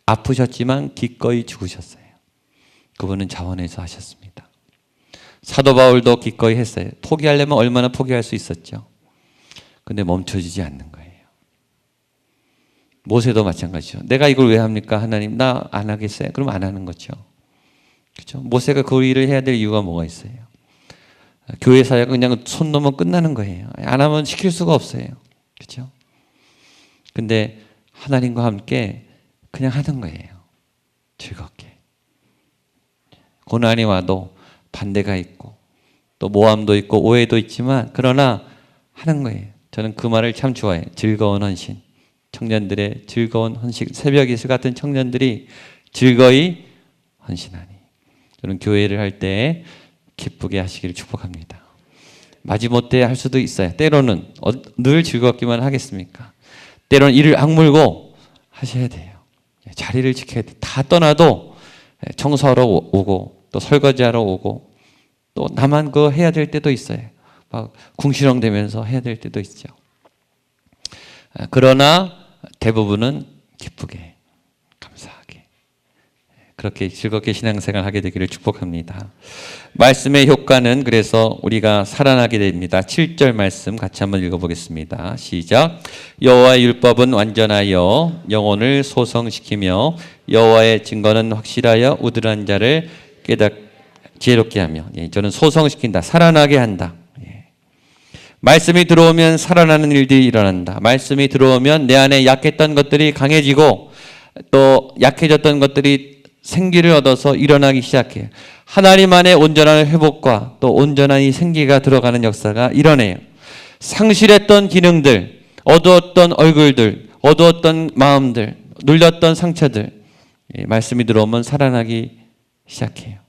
아프셨지만 기꺼이 죽으셨어요. 그분은 자원에서 하셨습니다. 사도 바울도 기꺼이 했어요. 포기하려면 얼마나 포기할 수 있었죠. 근데 멈춰지지 않는 거예요. 모세도 마찬가지죠. 내가 이걸 왜 합니까? 하나님, 나 안 하겠어요? 그럼 안 하는 거죠. 그렇죠? 모세가 그 일을 해야 될 이유가 뭐가 있어요? 교회 사역은 그냥 손 놓으면 끝나는 거예요. 안 하면 시킬 수가 없어요. 그렇죠? 근데 하나님과 함께 그냥 하는 거예요. 즐겁게. 고난이 와도 반대가 있고 또 모함도 있고 오해도 있지만 그러나 하는 거예요. 저는 그 말을 참 좋아해요. 즐거운 헌신. 청년들의 즐거운 헌신. 새벽 이슬 같은 청년들이 즐거이 헌신하니. 저는 교회를 할 때 기쁘게 하시기를 축복합니다. 마지못해 할 수도 있어요. 때로는 늘 즐겁기만 하겠습니까? 때로는 이를 악물고 하셔야 돼요. 자리를 지켜야 돼요. 다 떠나도 청소하러 오고 또 설거지하러 오고 또 나만 그거 해야 될 때도 있어요. 막 궁시렁대면서 해야 될 때도 있죠. 그러나 대부분은 기쁘게, 감사하게, 그렇게 즐겁게 신앙생활 하게 되기를 축복합니다. 말씀의 효과는 그래서 우리가 살아나게 됩니다. 7절 말씀 같이 한번 읽어보겠습니다. 시작. 여호와의 율법은 완전하여 영혼을 소성시키며 여호와의 증거는 확실하여 우둔한 자를 지혜롭게 하며, 저는 소성시킨다, 살아나게 한다. 말씀이 들어오면 살아나는 일들이 일어난다. 말씀이 들어오면 내 안에 약했던 것들이 강해지고 또 약해졌던 것들이 생기를 얻어서 일어나기 시작해요. 하나님 안에 온전한 회복과 또 온전한 이 생기가 들어가는 역사가 일어나요. 상실했던 기능들, 어두웠던 얼굴들, 어두웠던 마음들, 눌렸던 상처들, 말씀이 들어오면 살아나기 시작해요.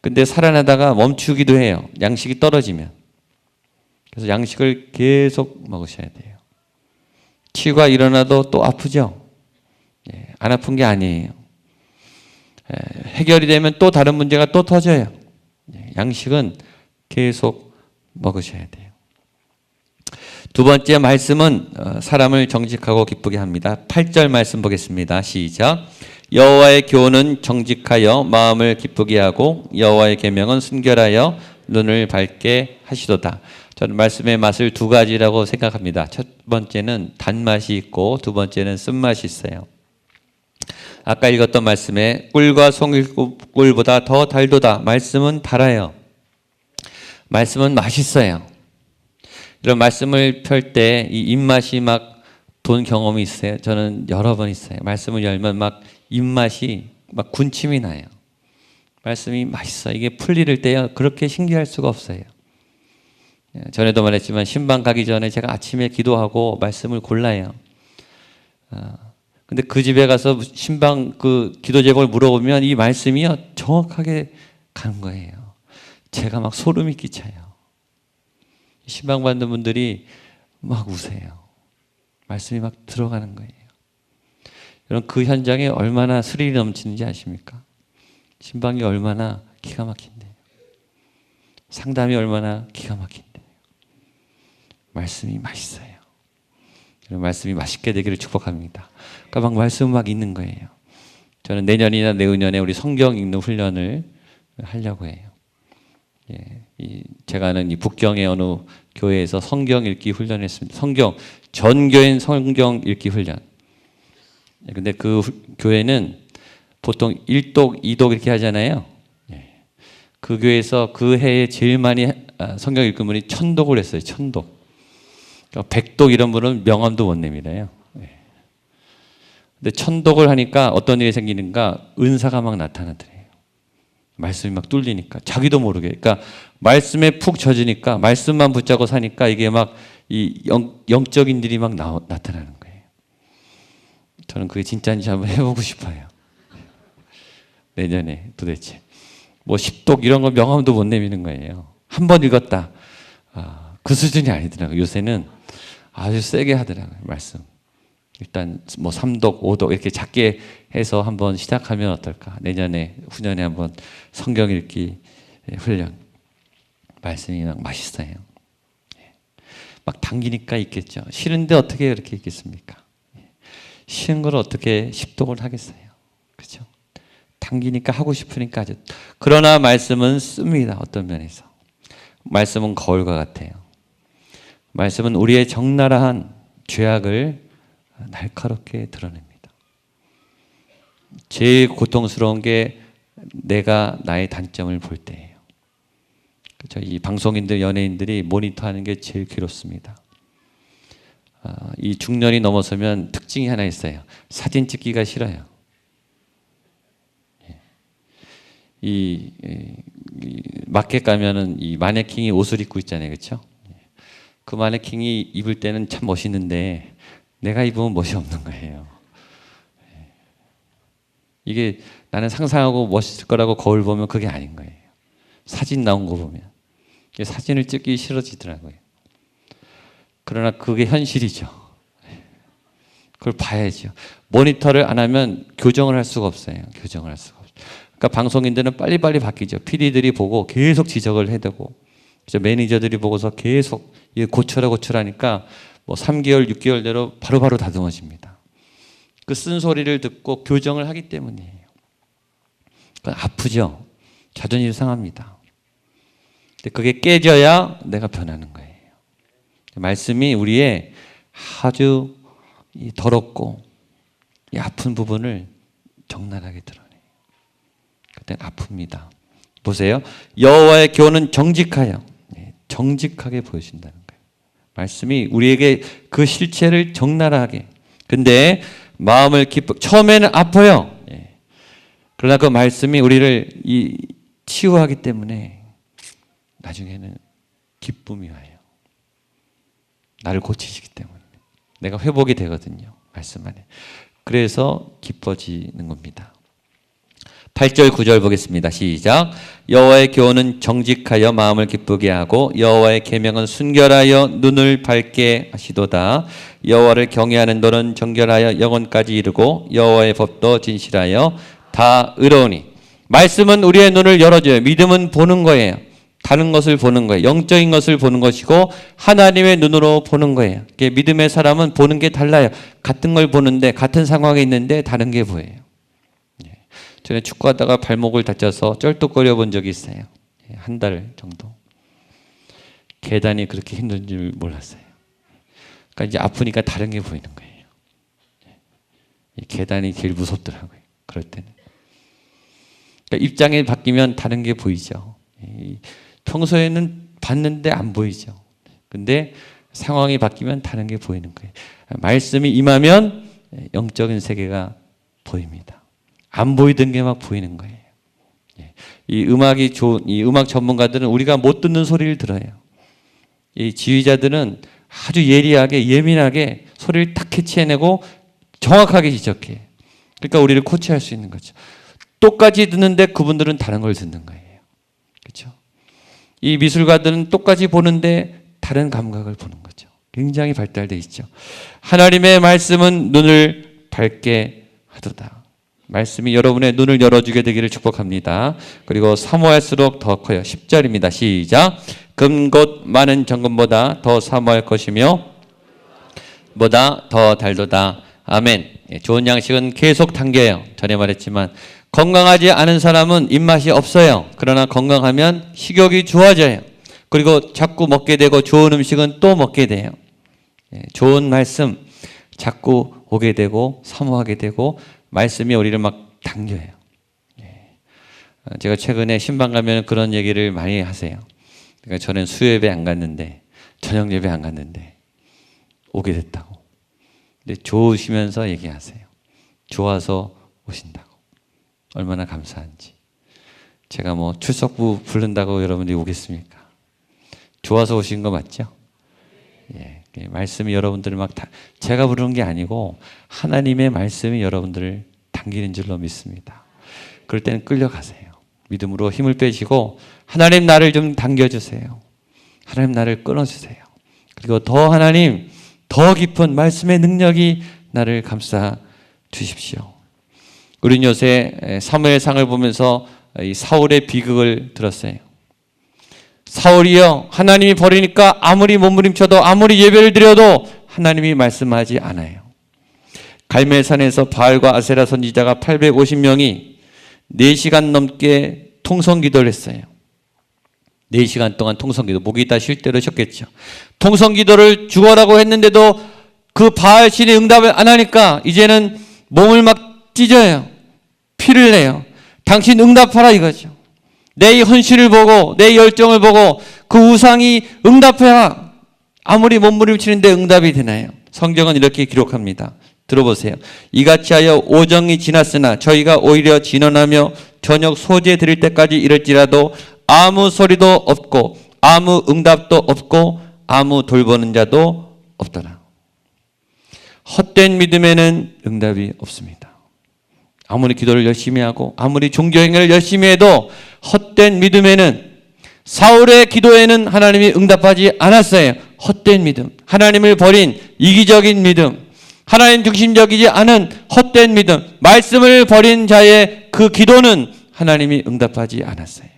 근데 살아나다가 멈추기도 해요. 양식이 떨어지면. 그래서 양식을 계속 먹으셔야 돼요. 치유가 일어나도 또 아프죠? 안 아픈 게 아니에요. 해결이 되면 또 다른 문제가 또 터져요. 양식은 계속 먹으셔야 돼요. 두 번째 말씀은 사람을 정직하고 기쁘게 합니다. 8절 말씀 보겠습니다. 시작. 여호와의 교훈은 정직하여 마음을 기쁘게 하고 여호와의 계명은 순결하여 눈을 밝게 하시도다. 저는 말씀의 맛을 두 가지라고 생각합니다. 첫 번째는 단맛이 있고 두 번째는 쓴맛이 있어요. 아까 읽었던 말씀에 꿀과 송이꿀보다 더 달도다. 말씀은 달아요. 말씀은 맛있어요. 이런 말씀을 펼 때 이 입맛이 막 돈 경험이 있어요. 저는 여러 번 있어요. 말씀을 열면 막 입맛이 막 군침이 나요. 말씀이 맛있어. 이게 풀릴 때요. 그렇게 신기할 수가 없어요. 전에도 말했지만 신방 가기 전에 제가 아침에 기도하고 말씀을 골라요. 근데 그 집에 가서 신방 그 기도 제목을 물어보면 이 말씀이요 정확하게 가는 거예요. 제가 막 소름이 끼쳐요. 신방 받는 분들이 막 우세요. 말씀이 막 들어가는 거예요. 여러분 그 현장에 얼마나 스릴이 넘치는지 아십니까? 신방이 얼마나 기가 막힌대요. 상담이 얼마나 기가 막힌대요. 말씀이 맛있어요. 말씀이 맛있게 되기를 축복합니다. 그러니까 막 말씀 막 있는 거예요. 저는 내년이나 내후년에 우리 성경 읽는 훈련을 하려고 해요. 제가 아는 이 북경의 어느 교회에서 성경 읽기 훈련을 했습니다. 전 교인 성경 읽기 훈련. 근데 그 교회는 보통 1독, 2독 이렇게 하잖아요. 그 교회에서 그 해에 제일 많이 성경 읽은 분이 1000독을 했어요. 1000독. 그러니까 100독 이런 분은 명함도 못 내밀어요. 근데 1000독을 하니까 어떤 일이 생기는가? 은사가 막 나타나더래요. 말씀이 막 뚫리니까 자기도 모르게. 그러니까 말씀에 푹 젖으니까 말씀만 붙잡고 사니까 이게 막 이 영적인 일이 막 나타나는 거예요. 저는 그게 진짜인지 한번 해보고 싶어요. 내년에 도대체 뭐 10독 이런 거 명함도 못 내미는 거예요. 한 번 읽었다. 그 수준이 아니더라고요. 요새는 아주 세게 하더라고요. 말씀. 일단 뭐 3독, 5독 이렇게 작게 해서 한번 시작하면 어떨까? 내년에 후년에 한번 성경 읽기 훈련. 말씀이 막 맛있어요. 막 당기니까 있겠죠. 싫은데 어떻게 그렇게 있겠습니까? 싫은 걸 어떻게 10독을 하겠어요. 그렇죠? 당기니까 하고 싶으니까 아주. 그러나 말씀은 씁니다. 어떤 면에서. 말씀은 거울과 같아요. 말씀은 우리의 적나라한 죄악을 날카롭게 드러냅니다. 제일 고통스러운 게 내가 나의 단점을 볼 때예요. 그렇죠? 이 방송인들, 연예인들이 모니터하는 게 제일 괴롭습니다. 이 중년이 넘어서면 특징이 하나 있어요. 사진 찍기가 싫어요. 이 마켓 가면은 이 마네킹이 옷을 입고 있잖아요, 그렇죠? 그 마네킹이 입을 때는 참 멋있는데 내가 입으면 멋이 없는 거예요. 이게 나는 상상하고 멋있을 거라고 거울 보면 그게 아닌 거예요. 사진 나온 거 보면 사진을 찍기 싫어지더라고요. 그러나 그게 현실이죠. 그걸 봐야죠. 모니터를 안 하면 교정을 할 수가 없어요. 교정을 할 수가 없어요. 그러니까 방송인들은 빨리빨리 바뀌죠. PD들이 보고 계속 지적을 해대고 매니저들이 보고서 계속 고쳐라 고쳐라니까 뭐 3개월, 6개월대로 바로바로 다듬어집니다. 그 쓴소리를 듣고 교정을 하기 때문이에요. 그건 아프죠. 자존심이 상합니다. 근데 그게 깨져야 내가 변하는 거예요. 말씀이 우리의 아주 이 더럽고 이 아픈 부분을 적나라하게 드러내요. 그때 아픕니다. 보세요. 여호와의 교훈은 정직하여, 정직하게 보여준다는 거예요. 말씀이 우리에게 그 실체를 적나라하게. 근데 마음을 처음에는 아파요. 그러나 그 말씀이 우리를 치유하기 때문에 나중에는 기쁨이 와요. 나를 고치시기 때문에. 내가 회복이 되거든요. 말씀 안에. 그래서 기뻐지는 겁니다. 8절 9절 보겠습니다. 시작. 여호와의 교훈은 정직하여 마음을 기쁘게 하고 여호와의 계명은 순결하여 눈을 밝게 하시도다. 여호와를 경외하는 너는 정결하여 영혼까지 이르고 여호와의 법도 진실하여 다 의로우니. 말씀은 우리의 눈을 열어줘요. 믿음은 보는 거예요. 다른 것을 보는 거예요. 영적인 것을 보는 것이고 하나님의 눈으로 보는 거예요. 믿음의 사람은 보는 게 달라요. 같은 걸 보는데 같은 상황에 있는데 다른 게 보여요. 전에 축구하다가 발목을 다쳐서 쩔뚝거려 본 적이 있어요. 한 달 정도. 계단이 그렇게 힘든 줄 몰랐어요. 그러니까 이제 아프니까 다른 게 보이는 거예요. 이 계단이 제일 무섭더라고요. 그럴 때는. 그러니까 입장이 바뀌면 다른 게 보이죠. 평소에는 봤는데 안 보이죠. 근데 상황이 바뀌면 다른 게 보이는 거예요. 말씀이 임하면 영적인 세계가 보입니다. 안 보이던 게 막 보이는 거예요. 이 음악이 좋은, 이 음악 전문가들은 우리가 못 듣는 소리를 들어요. 이 지휘자들은 아주 예리하게, 예민하게 소리를 딱 캐치해내고 정확하게 지적해. 그러니까 우리를 코치할 수 있는 거죠. 똑같이 듣는데 그분들은 다른 걸 듣는 거예요. 그렇죠? 이 미술가들은 똑같이 보는데 다른 감각을 보는 거죠. 굉장히 발달되어 있죠. 하나님의 말씀은 눈을 밝게 하도다. 말씀이 여러분의 눈을 열어주게 되기를 축복합니다. 그리고 사모할수록 더 커요. 10절입니다. 시작. 금 곧 많은 정금보다 더 사모할 것이며 보다 더 달도다. 아멘. 좋은 양식은 계속 당겨요. 전에 말했지만 건강하지 않은 사람은 입맛이 없어요. 그러나 건강하면 식욕이 좋아져요. 그리고 자꾸 먹게 되고 좋은 음식은 또 먹게 돼요. 좋은 말씀 자꾸 오게 되고 사모하게 되고 말씀이 우리를 막 당겨요. 제가 최근에 신방 가면 그런 얘기를 많이 하세요. 그러니까 저는 수요예배 안 갔는데 저녁 예배 안 갔는데 오게 됐다고. 근데 좋으시면서 얘기하세요. 좋아서 오신다고. 얼마나 감사한지. 제가 뭐 출석부 부른다고 여러분들이 오겠습니까? 좋아서 오신 거 맞죠? 예. 말씀이 여러분들을 막 제가 부르는 게 아니고 하나님의 말씀이 여러분들을 당기는 줄로 믿습니다. 그럴 때는 끌려가세요. 믿음으로 힘을 빼시고 하나님 나를 좀 당겨주세요. 하나님 나를 끊어주세요. 그리고 더 하나님 더 깊은 말씀의 능력이 나를 감싸 주십시오. 우리는 요새 사무엘상을 보면서 이 사울의 비극을 들었어요. 사울이요, 하나님이 버리니까 아무리 몸부림쳐도 아무리 예배를 드려도 하나님이 말씀하지 않아요. 갈멜산에서 바알과 아세라 선지자가 850명이 4시간 넘게 통성기도를 했어요. 4시간 동안 통성기도, 목이 다 쉴 대로 쉬었겠죠. 통성기도를 죽어라고 했는데도 그 바알 신이 응답을 안 하니까 이제는 몸을 막 찢어요. 피를 내요. 당신 응답하라 이거죠. 내 헌신을 보고 내 열정을 보고 그 우상이 응답해라. 아무리 몸부림치는데 응답이 되나요? 성경은 이렇게 기록합니다. 들어보세요. 이같이 하여 오정이 지났으나 저희가 오히려 진언하며 저녁 소재 드릴 때까지 이럴지라도 아무 소리도 없고 아무 응답도 없고 아무 돌보는 자도 없더라. 헛된 믿음에는 응답이 없습니다. 아무리 기도를 열심히 하고 아무리 종교행위를 열심히 해도 헛된 믿음에는, 사울의 기도에는 하나님이 응답하지 않았어요. 헛된 믿음, 하나님을 버린 이기적인 믿음, 하나님 중심적이지 않은 헛된 믿음, 말씀을 버린 자의 그 기도는 하나님이 응답하지 않았어요.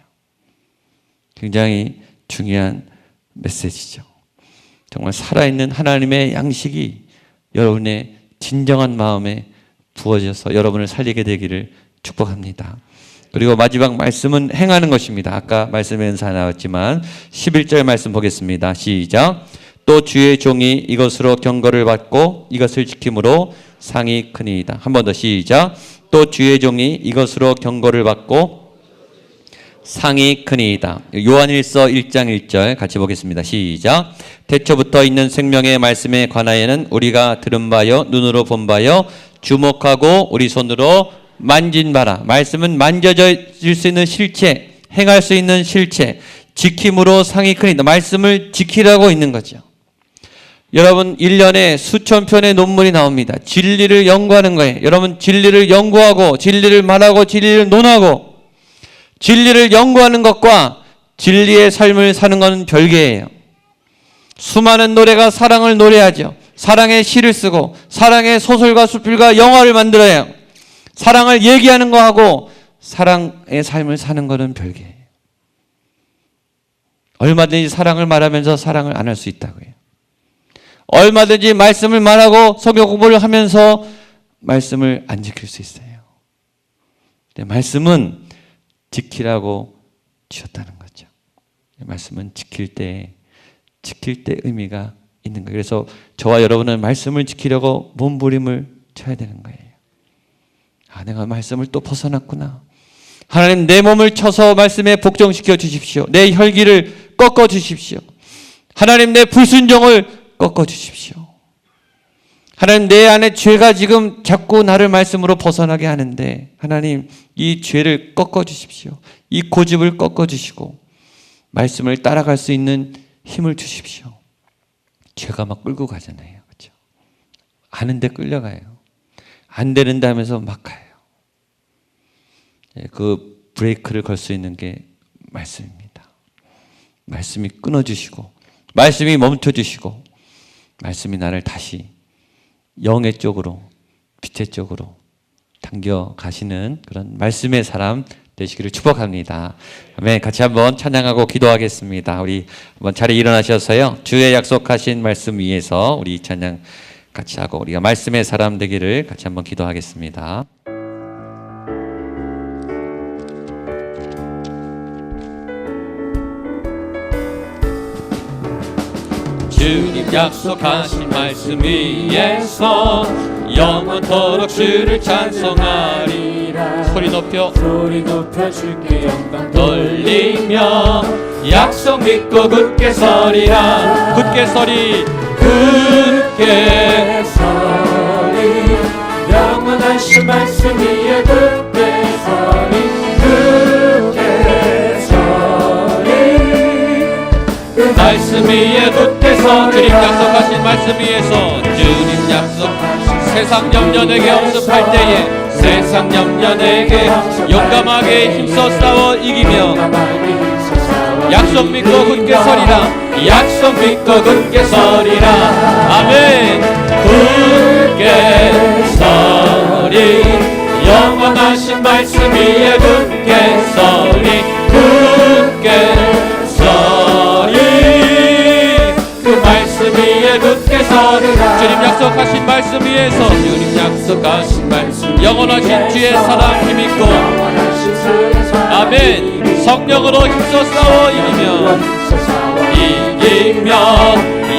굉장히 중요한 메시지죠. 정말 살아있는 하나님의 양식이 여러분의 진정한 마음에 부어져서 여러분을 살리게 되기를 축복합니다. 그리고 마지막 말씀은 행하는 것입니다. 아까 말씀에서 나왔지만 11절 말씀 보겠습니다. 시작. 또 주의 종이 이것으로 경고를 받고 이것을 지킴으로 상이 크니이다. 한 번 더 시작. 또 주의 종이 이것으로 경고를 받고 상이 크니이다. 요한일서 1장 1절 같이 보겠습니다. 시작. 태초부터 있는 생명의 말씀에 관하여는 우리가 들은 바요 눈으로 본 바요 주목하고 우리 손으로 만진 바라. 말씀은 만져질 수 있는 실체, 행할 수 있는 실체, 지킴으로 상이 크니이다. 말씀을 지키라고 있는 거죠. 여러분 1년에 수천 편의 논문이 나옵니다. 진리를 연구하는 거예요. 여러분 진리를 연구하고 진리를 말하고 진리를 논하고 진리를 연구하는 것과 진리의 삶을 사는 것은 별개예요. 수많은 노래가 사랑을 노래하죠. 사랑의 시를 쓰고 사랑의 소설과 수필과 영화를 만들어요. 사랑을 얘기하는 거하고 사랑의 삶을 사는 것은 별개예요. 얼마든지 사랑을 말하면서 사랑을 안 할 수 있다고요. 얼마든지 말씀을 말하고 성경 공부를 하면서 말씀을 안 지킬 수 있어요. 말씀은 지키라고 주셨다는 거죠. 말씀은 지킬 때 의미가 있는 거예요. 그래서 저와 여러분은 말씀을 지키려고 몸부림을 쳐야 되는 거예요. 아, 내가 말씀을 또 벗어났구나. 하나님 내 몸을 쳐서 말씀에 복종시켜 주십시오. 내 혈기를 꺾어 주십시오. 하나님 내 불순종을 꺾어 주십시오. 하나님 내 안에 죄가 지금 자꾸 나를 말씀으로 벗어나게 하는데 하나님 이 죄를 꺾어 주십시오. 이 고집을 꺾어 주시고 말씀을 따라갈 수 있는 힘을 주십시오. 죄가 막 끌고 가잖아요. 그렇죠? 아는데 끌려가요. 안 되는데 하면서 막 가요. 그 브레이크를 걸 수 있는 게 말씀입니다. 말씀이 끊어주시고 말씀이 멈춰주시고 말씀이 나를 다시 영의 쪽으로 빛의 쪽으로 당겨가시는 그런 말씀의 사람 되시기를 축복합니다. 아멘. 같이 한번 찬양하고 기도하겠습니다. 우리 한번 자리에 일어나셔서요. 주의 약속하신 말씀 위에서 우리 찬양 같이 하고 우리가 말씀의 사람 되기를 같이 한번 기도하겠습니다. 주님 약속하신 말씀 위에서 영원토록 주를 찬송하리라. 소리 높여 주께 영광 돌리며 약속 믿고 굳게 서리라. 굳게 서리 굳게 서리 영원하신 말씀 위에 굳게 서리 굳게 서리 그 말씀 위에 굳게 서 주님 약속하신 말씀 위에서 주님 약속하신 세상 염려 내게 없음할 때에 세상 염려 내게 용감하게 힘써 싸워 이기며 약속 믿고 굳게 서리라. 약속 믿고 굳게 서리라. 아멘. 굳게 서리 영원하신 말씀 위에 굳게 서리 굳게 서리 그 말씀 위에 굳게 서리라. 주님 약속하신 말씀 위에서 주님 약속하신 말씀 영원하신 주의 사랑 힘있고 아멘. 성령으로 힘써 싸워 이기며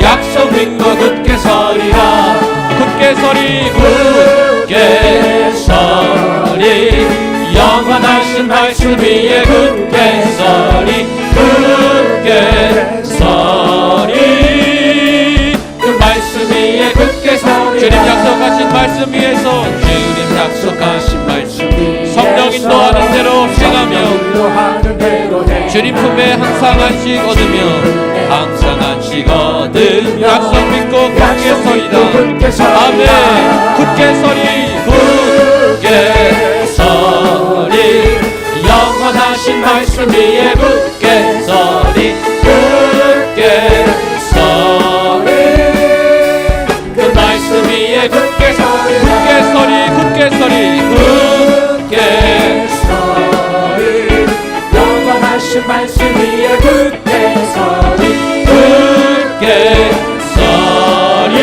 약속 믿고 굳게 서리라. 굳게 서리 굳게 서리 영원하신 말씀 위에 굳게 서리 굳게 서리 그 말씀 위에 굳게 서리. 주님 약속하신 말씀 위에서 주님 약속하신 말씀 성령 인도하는 대로 행하며 주님 품에 항상 안식 얻으며 항상 안식 얻으며 약속 믿고 굳게 서리라. 아멘. 굳게 서리 굳게 서리 영원하신 말씀 위에 굳게 서리 굳게 서리 그 말씀 위에 굳게 서리 굳게 서리 굳게 서리 굳게 서리 영원하신 말씀 위에 굳게 서리 굳게 서리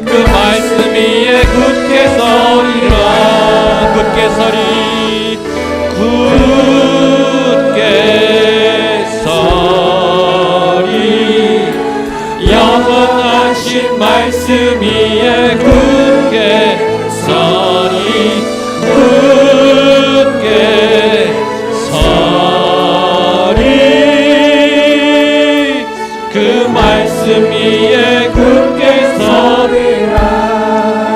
그 말씀 위에 굳게 서리 주신 말씀 위에 굳게 서리 굳게 서리 그 말씀 위에 굳게 서리라.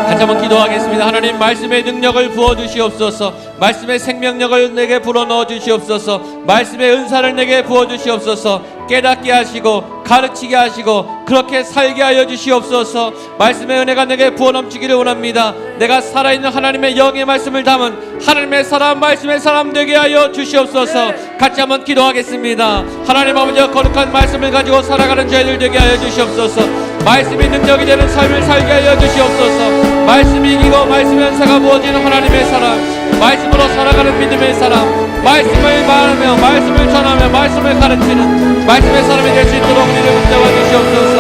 같이 한번 기도하겠습니다. 하나님 말씀의 능력을 부어주시옵소서. 말씀의 생명력을 내게 불어넣어 주시옵소서. 말씀의 은사를 내게 부어주시옵소서. 깨닫게 하시고 가르치게 하시고 그렇게 살게 하여 주시옵소서. 말씀의 은혜가 내게 부어넘치기를 원합니다. 내가 살아있는 하나님의 영의 말씀을 담은 하나님의 사람, 말씀의 사람 되게 하여 주시옵소서. 같이 한번 기도하겠습니다. 하나님 아버지와 거룩한 말씀을 가지고 살아가는 저희들 되게 하여 주시옵소서. 말씀이 능력이 되는 삶을 살게 하여 주시옵소서. 말씀이 이기고 말씀의 은사가 부어지는 하나님의 사람, 말씀으로 살아가는 믿음의 사람, 말씀을 말하며 말씀을 전하며 말씀을 가르치는 말씀의 사람이 될 수 있도록 우리를 붙잡아 주시옵소서.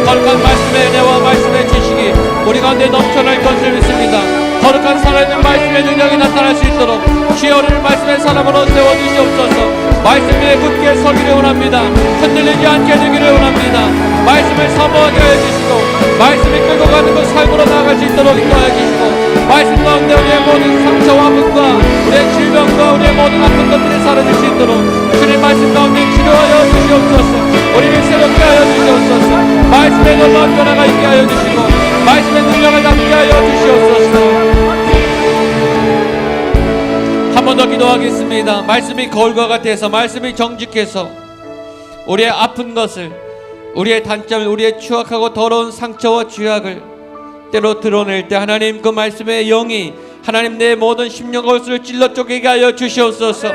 거룩한 말씀의 은혜와 말씀의 지식이 우리 가운데 넘쳐날 것을 믿습니다. 거룩한 살아있는 말씀의 능력이 나타날 수 있도록 주여 우리를 말씀의 사람으로 세워주시옵소서. 말씀 위에 굳게 서기를 원합니다. 흔들리지 않게 되기를 원합니다. 말씀을 사모하게 해주시고 말씀이 끌고 가는 그 삶으로 나아갈 수 있도록 인도하여 주시고 말씀 가운데 우리의 모든 상처와 아픔과 우리의 질병과 우리의 모든 아픈 것들이 사라질 수 있도록 주님 말씀 가운데 치료하여 주시옵소서. 우리를 새롭게 하여 주시옵소서. 말씀의 놀라운 변화가 있게 하여 주시고 말씀의 능력을 담게 하여 주시옵소서. 한 번 더 기도하겠습니다. 말씀이 거울과 같아서 말씀이 정직해서 우리의 아픈 것을 우리의 단점을 우리의 추악하고 더러운 상처와 죄악을 때로 드러낼 때 하나님 그 말씀의 영이 하나님 내 모든 심령 것을 찔러 쪼개게 하여 주시옵소서.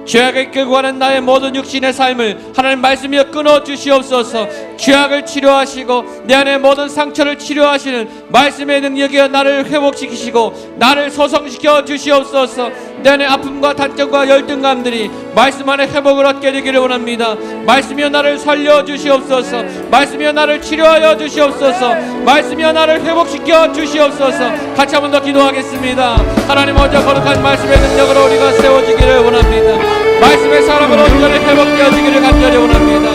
죄악을 끌고 가는 나의 모든 육신의 삶을 하나님 말씀이여 끊어 주시옵소서. 죄악을 치료하시고 내 안의 모든 상처를 치료하시는 말씀의 능력이여 나를 회복시키시고 나를 소성시켜 주시옵소서. 내 안의 아픔과 단점과 열등감들이 말씀 안에 회복을 얻게 되기를 원합니다. 말씀이여 나를 살려 주시옵소서. 말씀이여 나를 치료하여 주시옵소서. 말씀이여 나를 회복시켜 주시옵소서. 같이 한 번 더 기도하겠습니다. 하나님 어제 거룩한 말씀의 능력으로 우리가 세워지기를 원합니다. 말씀의 사람으로 우리를 회복되어지기를 간절히 원합니다.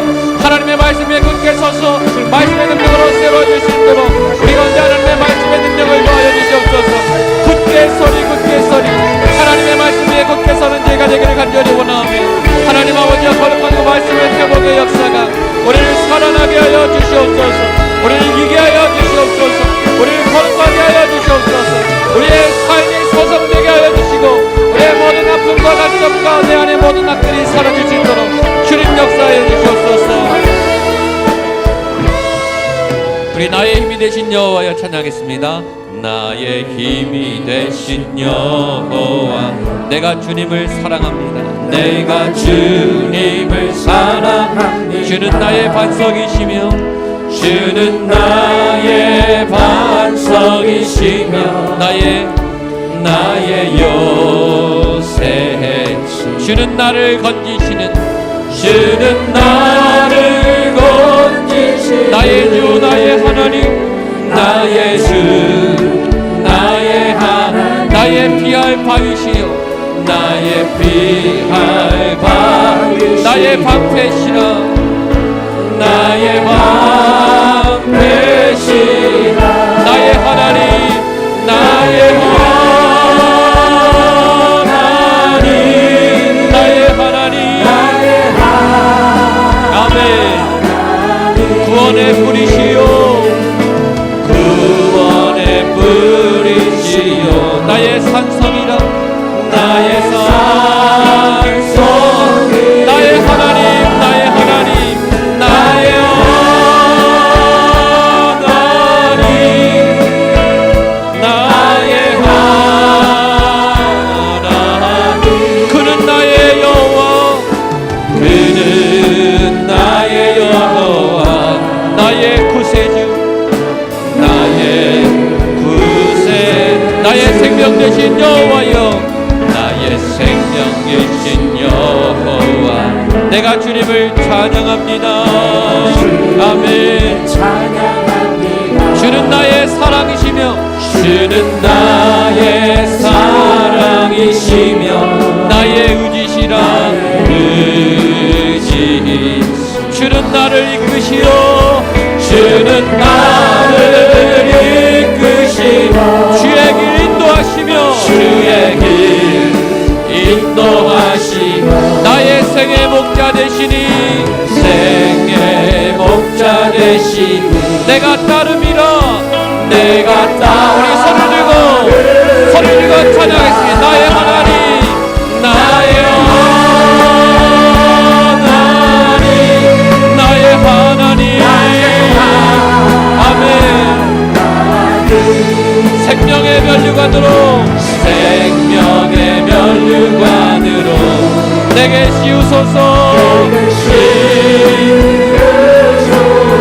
하나님의 말씀에 굳게 서서 말씀의 능력으로 세워질 수 있도록 우리 가운데 하나님의 말씀의 능력을 더하여 주시옵소서. 굳게 서리 하나님의 말씀에 굳게 서는 죄가 되기를 간절히 원하며 하나님 아버지와 거룩한 그 말씀의 회복의 역사가 우리를 살아나게 하여 주시옵소서. 우리를 이기게 하여 주시옵소서. 우리를 거룩하게 하여 주시옵소서. 우리의 삶이 소성되게 하여 주시고 우리의 모든 아픔과 단점과 내 안의 모든 악들이 사라질 수 있도록 주님 역사해 주시옵소서. 우리 나의 힘이 되신 여호와여 찬양하겠습니다. 나의 힘이 되신 여호와 내가 주님을 사랑합니다. 내가 주님을 사랑합니다. 주는 나의 반석이시며 주는 나의 반석이시며 나의 요새 주는 나를 건지시는 주는 나를 건지시는 나의 주 나의 하나님 나의 주 나의 하나님 나의 피할 바위시여 나의 피할 바위 나의 방패시라 나의 방패시라 나의 하나님 나의 하나님 나의 하나님 아멘. 구원의 뿌리시요 구원의 뿌리시요 나의 산성이라 나의 산성 나의 하나님 나의 하나님 나의 하나님 나의 하나님 그는 나의 여호와 그는 나의 여호와 나의 구세주 나의 구세 나의 생명 되신 여호와여 나의 생명 되신 여호와 내가 주님을 찬양합니다. 아멘. 주는 나의 사랑이시며 주는 나의 사랑이시며 나의 의지시라 의지 주는 나를 이끄시오 주는 나를 내가 따름이라. 내가 우리 손을 들고 찬양하겠습니다. 나의 하나님, 나의 하나님, 나의 하나님. 아멘. 생명의 면류관으로 내게 씌우소서.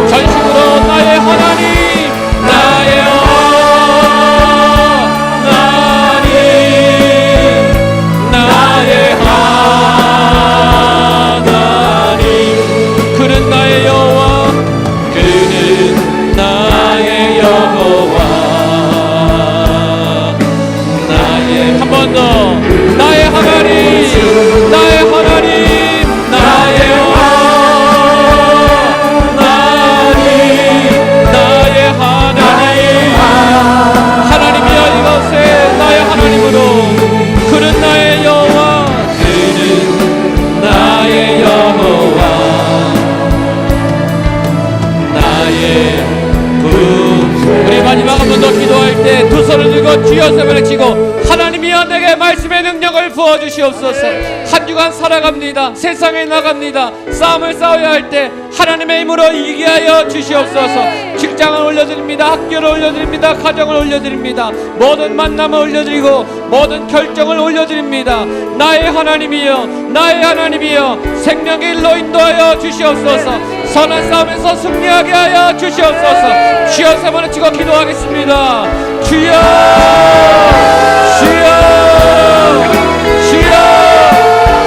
전심으로 나의 하나님, 나의 하나님, 나의 하나님. 그는 나의 여호와, 그는 나의 여호와. 한 번 더. 나의 하나님, 나의 하나님, 나의 하나님, 나의 하나님. 하나님이여 이곳에 나의 하나님으로. 그는 나의 여호와, 그는 나의 여호와, 나의 우리 마지막 한 번 더 기도할 때 두 손을 들고 주여 세번을 치고, 하나님이여 내게 말씀의 능력을 부어주시옵소서. 한 주간 살아갑니다. 세상에 나갑니다. 싸움을 싸워야 할 때 하나님의 힘으로 이기게 하여 주시옵소서. 직장을 올려드립니다. 학교를 올려드립니다. 가정을 올려드립니다. 모든 만남을 올려드리고 모든 결정을 올려드립니다. 나의 하나님이여, 나의 하나님이여, 생명의 일로 인도하여 주시옵소서. 선한 싸움에서 승리하게 하여 주시옵소서. 주여 세 번을 치고 기도하겠습니다. 주여, 주여, 주여.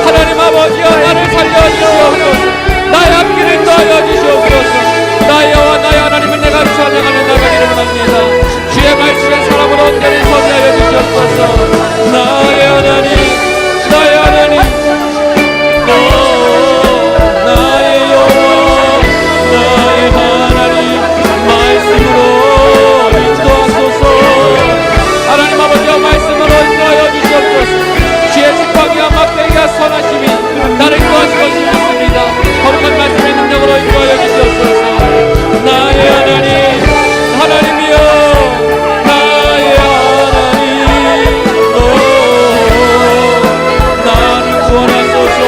하나님 아버지여 나를 살려주시옵소서. 나의 앞길을 인도하여 주시옵소서. 나의 여호와 나의 하나님을 내가 찬양하며 나가기를 원합니다. 주의 말씀의 사람으로 온전히 서비하여 주시옵소서. 나의 하나님, 나의 하나님, 나의 여호와 나의 하나님, 말씀으로 인도하소서. 하나님 아버지여 말씀으로 인도하여 주시옵소서. 주의 지팡이와 막대기와 선하심이 나를 구하실 것을 믿습니다. 거룩한 말씀의 능력으로 인도하여 주시옵소서. 나의 하나님, 하나님이여, 나의 하나님, 나를 구원하소서.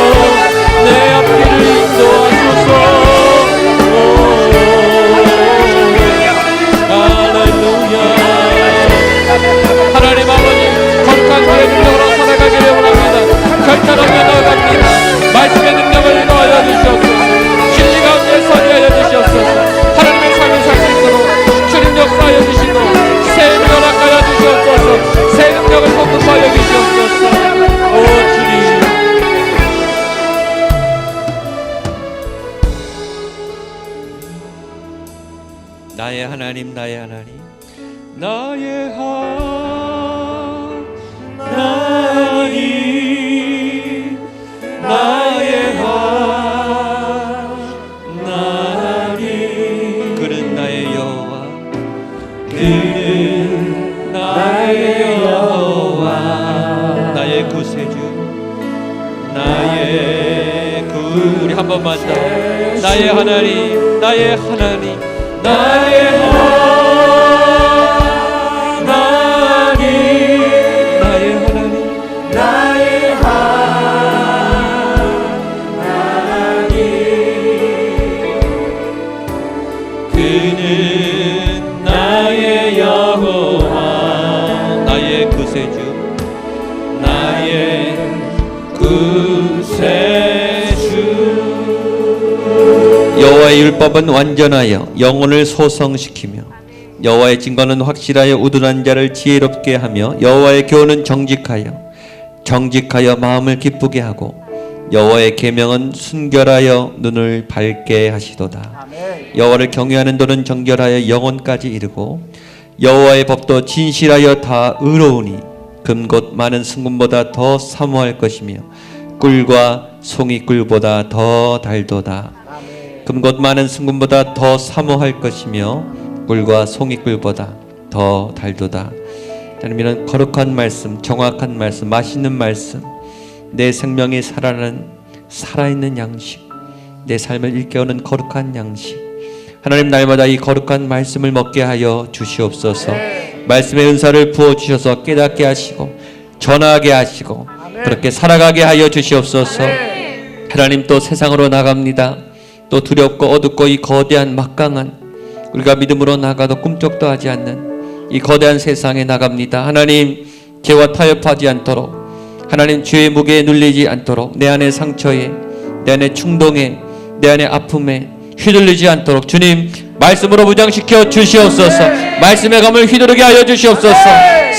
내 앞길을 인도하소서. 할렐루야. 하나님 아버지, 거룩한 주의 능력으로 살아가기를 원합니다. 결단 없는 나아갑니다. 말씀의 능력을 인도하여 주시옵소서. 진리 가운데 서리하여 주시옵소서. 하나님의 삶을 살 수 있도록 주님 역사하여 주시고 새 능력을 허락하여 주시옵소서. 새 능력을 공급하여 주시옵소서. 오 주님, 나의 하나님, 나의 하나님, 나의 하나님, 나의 하나님. 그는 나의 여호와, 그는 나의 여호와, 나의 구세주, 나의 우리 한 번만 더. 나의 하나님, 나의 하나님, 나의 하나님, 나의 하나님, 나의 하나님. 그는 나의 여호와, 나의 구세주, 나의 구세주. 여호와의 율법은 완전하여 영혼을 소성시키며 여호와의 증거는 확실하여 우둔한 자를 지혜롭게 하며 여호와의 교훈은 정직하여 마음을 기쁘게 하고 여호와의 계명은 순결하여 눈을 밝게 하시도다. 여호와를 경외하는 도는 정결하여 영혼까지 이르고 여호와의 법도 진실하여 다 의로우니 금곧 많은 승금보다 더 사모할 것이며 꿀과 송이꿀보다 더 달도다. 금곧 많은 승금보다 더 사모할 것이며 꿀과 송이꿀보다 더 달도다. 하나님, 이런 거룩한 말씀, 정확한 말씀, 맛있는 말씀, 내 생명이 살아있는 양식, 내 삶을 일깨우는 거룩한 양식, 하나님 날마다 이 거룩한 말씀을 먹게 하여 주시옵소서. 말씀의 은사를 부어주셔서 깨닫게 하시고 전하게 하시고 그렇게 살아가게 하여 주시옵소서. 하나님 또 세상으로 나갑니다. 또 두렵고 어둡고 이 거대한 막강한 우리가 믿음으로 나가도 꿈쩍도 하지 않는 이 거대한 세상에 나갑니다. 하나님 죄와 타협하지 않도록, 하나님 죄의 무게에 눌리지 않도록, 내 안의 상처에, 내 안의 충동에, 내 안의 아픔에 휘둘리지 않도록 주님 말씀으로 무장시켜 주시옵소서. 말씀의 검을 휘두르게 하여 주시옵소서.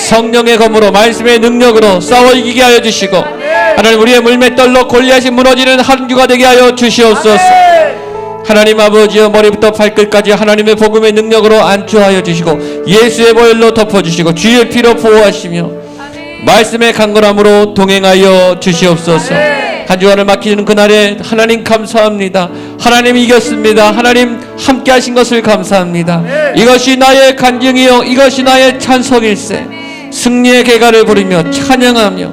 성령의 검으로 말씀의 능력으로 싸워 이기게 하여 주시고 하나님 우리의 물맷돌로 골리앗이 무너지는 한 주가 되게 하여 주시옵소서. 하나님 아버지여 머리부터 발끝까지 하나님의 복음의 능력으로 안주하여 주시고 예수의 보혈로 덮어주시고 주의 피로 보호하시며 말씀의 강건함으로 동행하여 주시옵소서. 한 주간을 맡기는 그날에 하나님 감사합니다. 하나님 이겼습니다. 하나님 함께 하신 것을 감사합니다. 이것이 나의 간증이요 이것이 나의 찬송일세. 승리의 개가를 부르며 찬양하며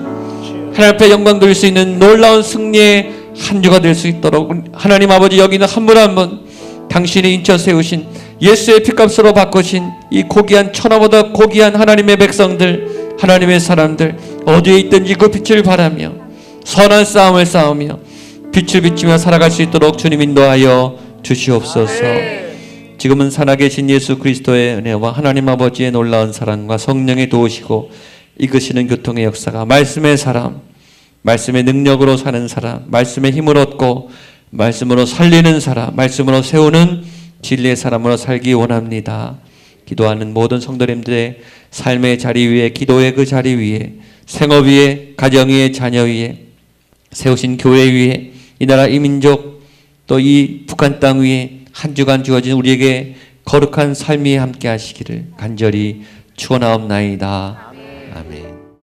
하나님 앞에 영광 돌릴 수 있는 놀라운 승리의 한 주가 될 수 있도록 하나님 아버지 여기는 한 분 한 분 당신이 인쳐 세우신 예수의 피값으로 바꾸신 이 고귀한 천하보다 고귀한 하나님의 백성들, 하나님의 사람들 어디에 있든지 그 빛을 바라며 선한 싸움을 싸우며 빛을 비추며 살아갈 수 있도록 주님 인도하여 주시옵소서. 지금은 살아계신 예수 그리스도의 은혜와 하나님 아버지의 놀라운 사랑과 성령의 도우시고 이끄시는 교통의 역사가 말씀의 사람, 말씀의 능력으로 사는 사람, 말씀의 힘을 얻고 말씀으로 살리는 사람, 말씀으로 세우는 진리의 사람으로 살기 원합니다. 기도하는 모든 성도님들의 삶의 자리 위에, 기도의 그 자리 위에, 생업 위에, 가정 위에, 자녀 위에, 세우신 교회 위에, 이 나라 이 민족 또 이 북한 땅 위에 한 주간 주어진 우리에게 거룩한 삶이 함께 하시기를 간절히 축원하옵나이다.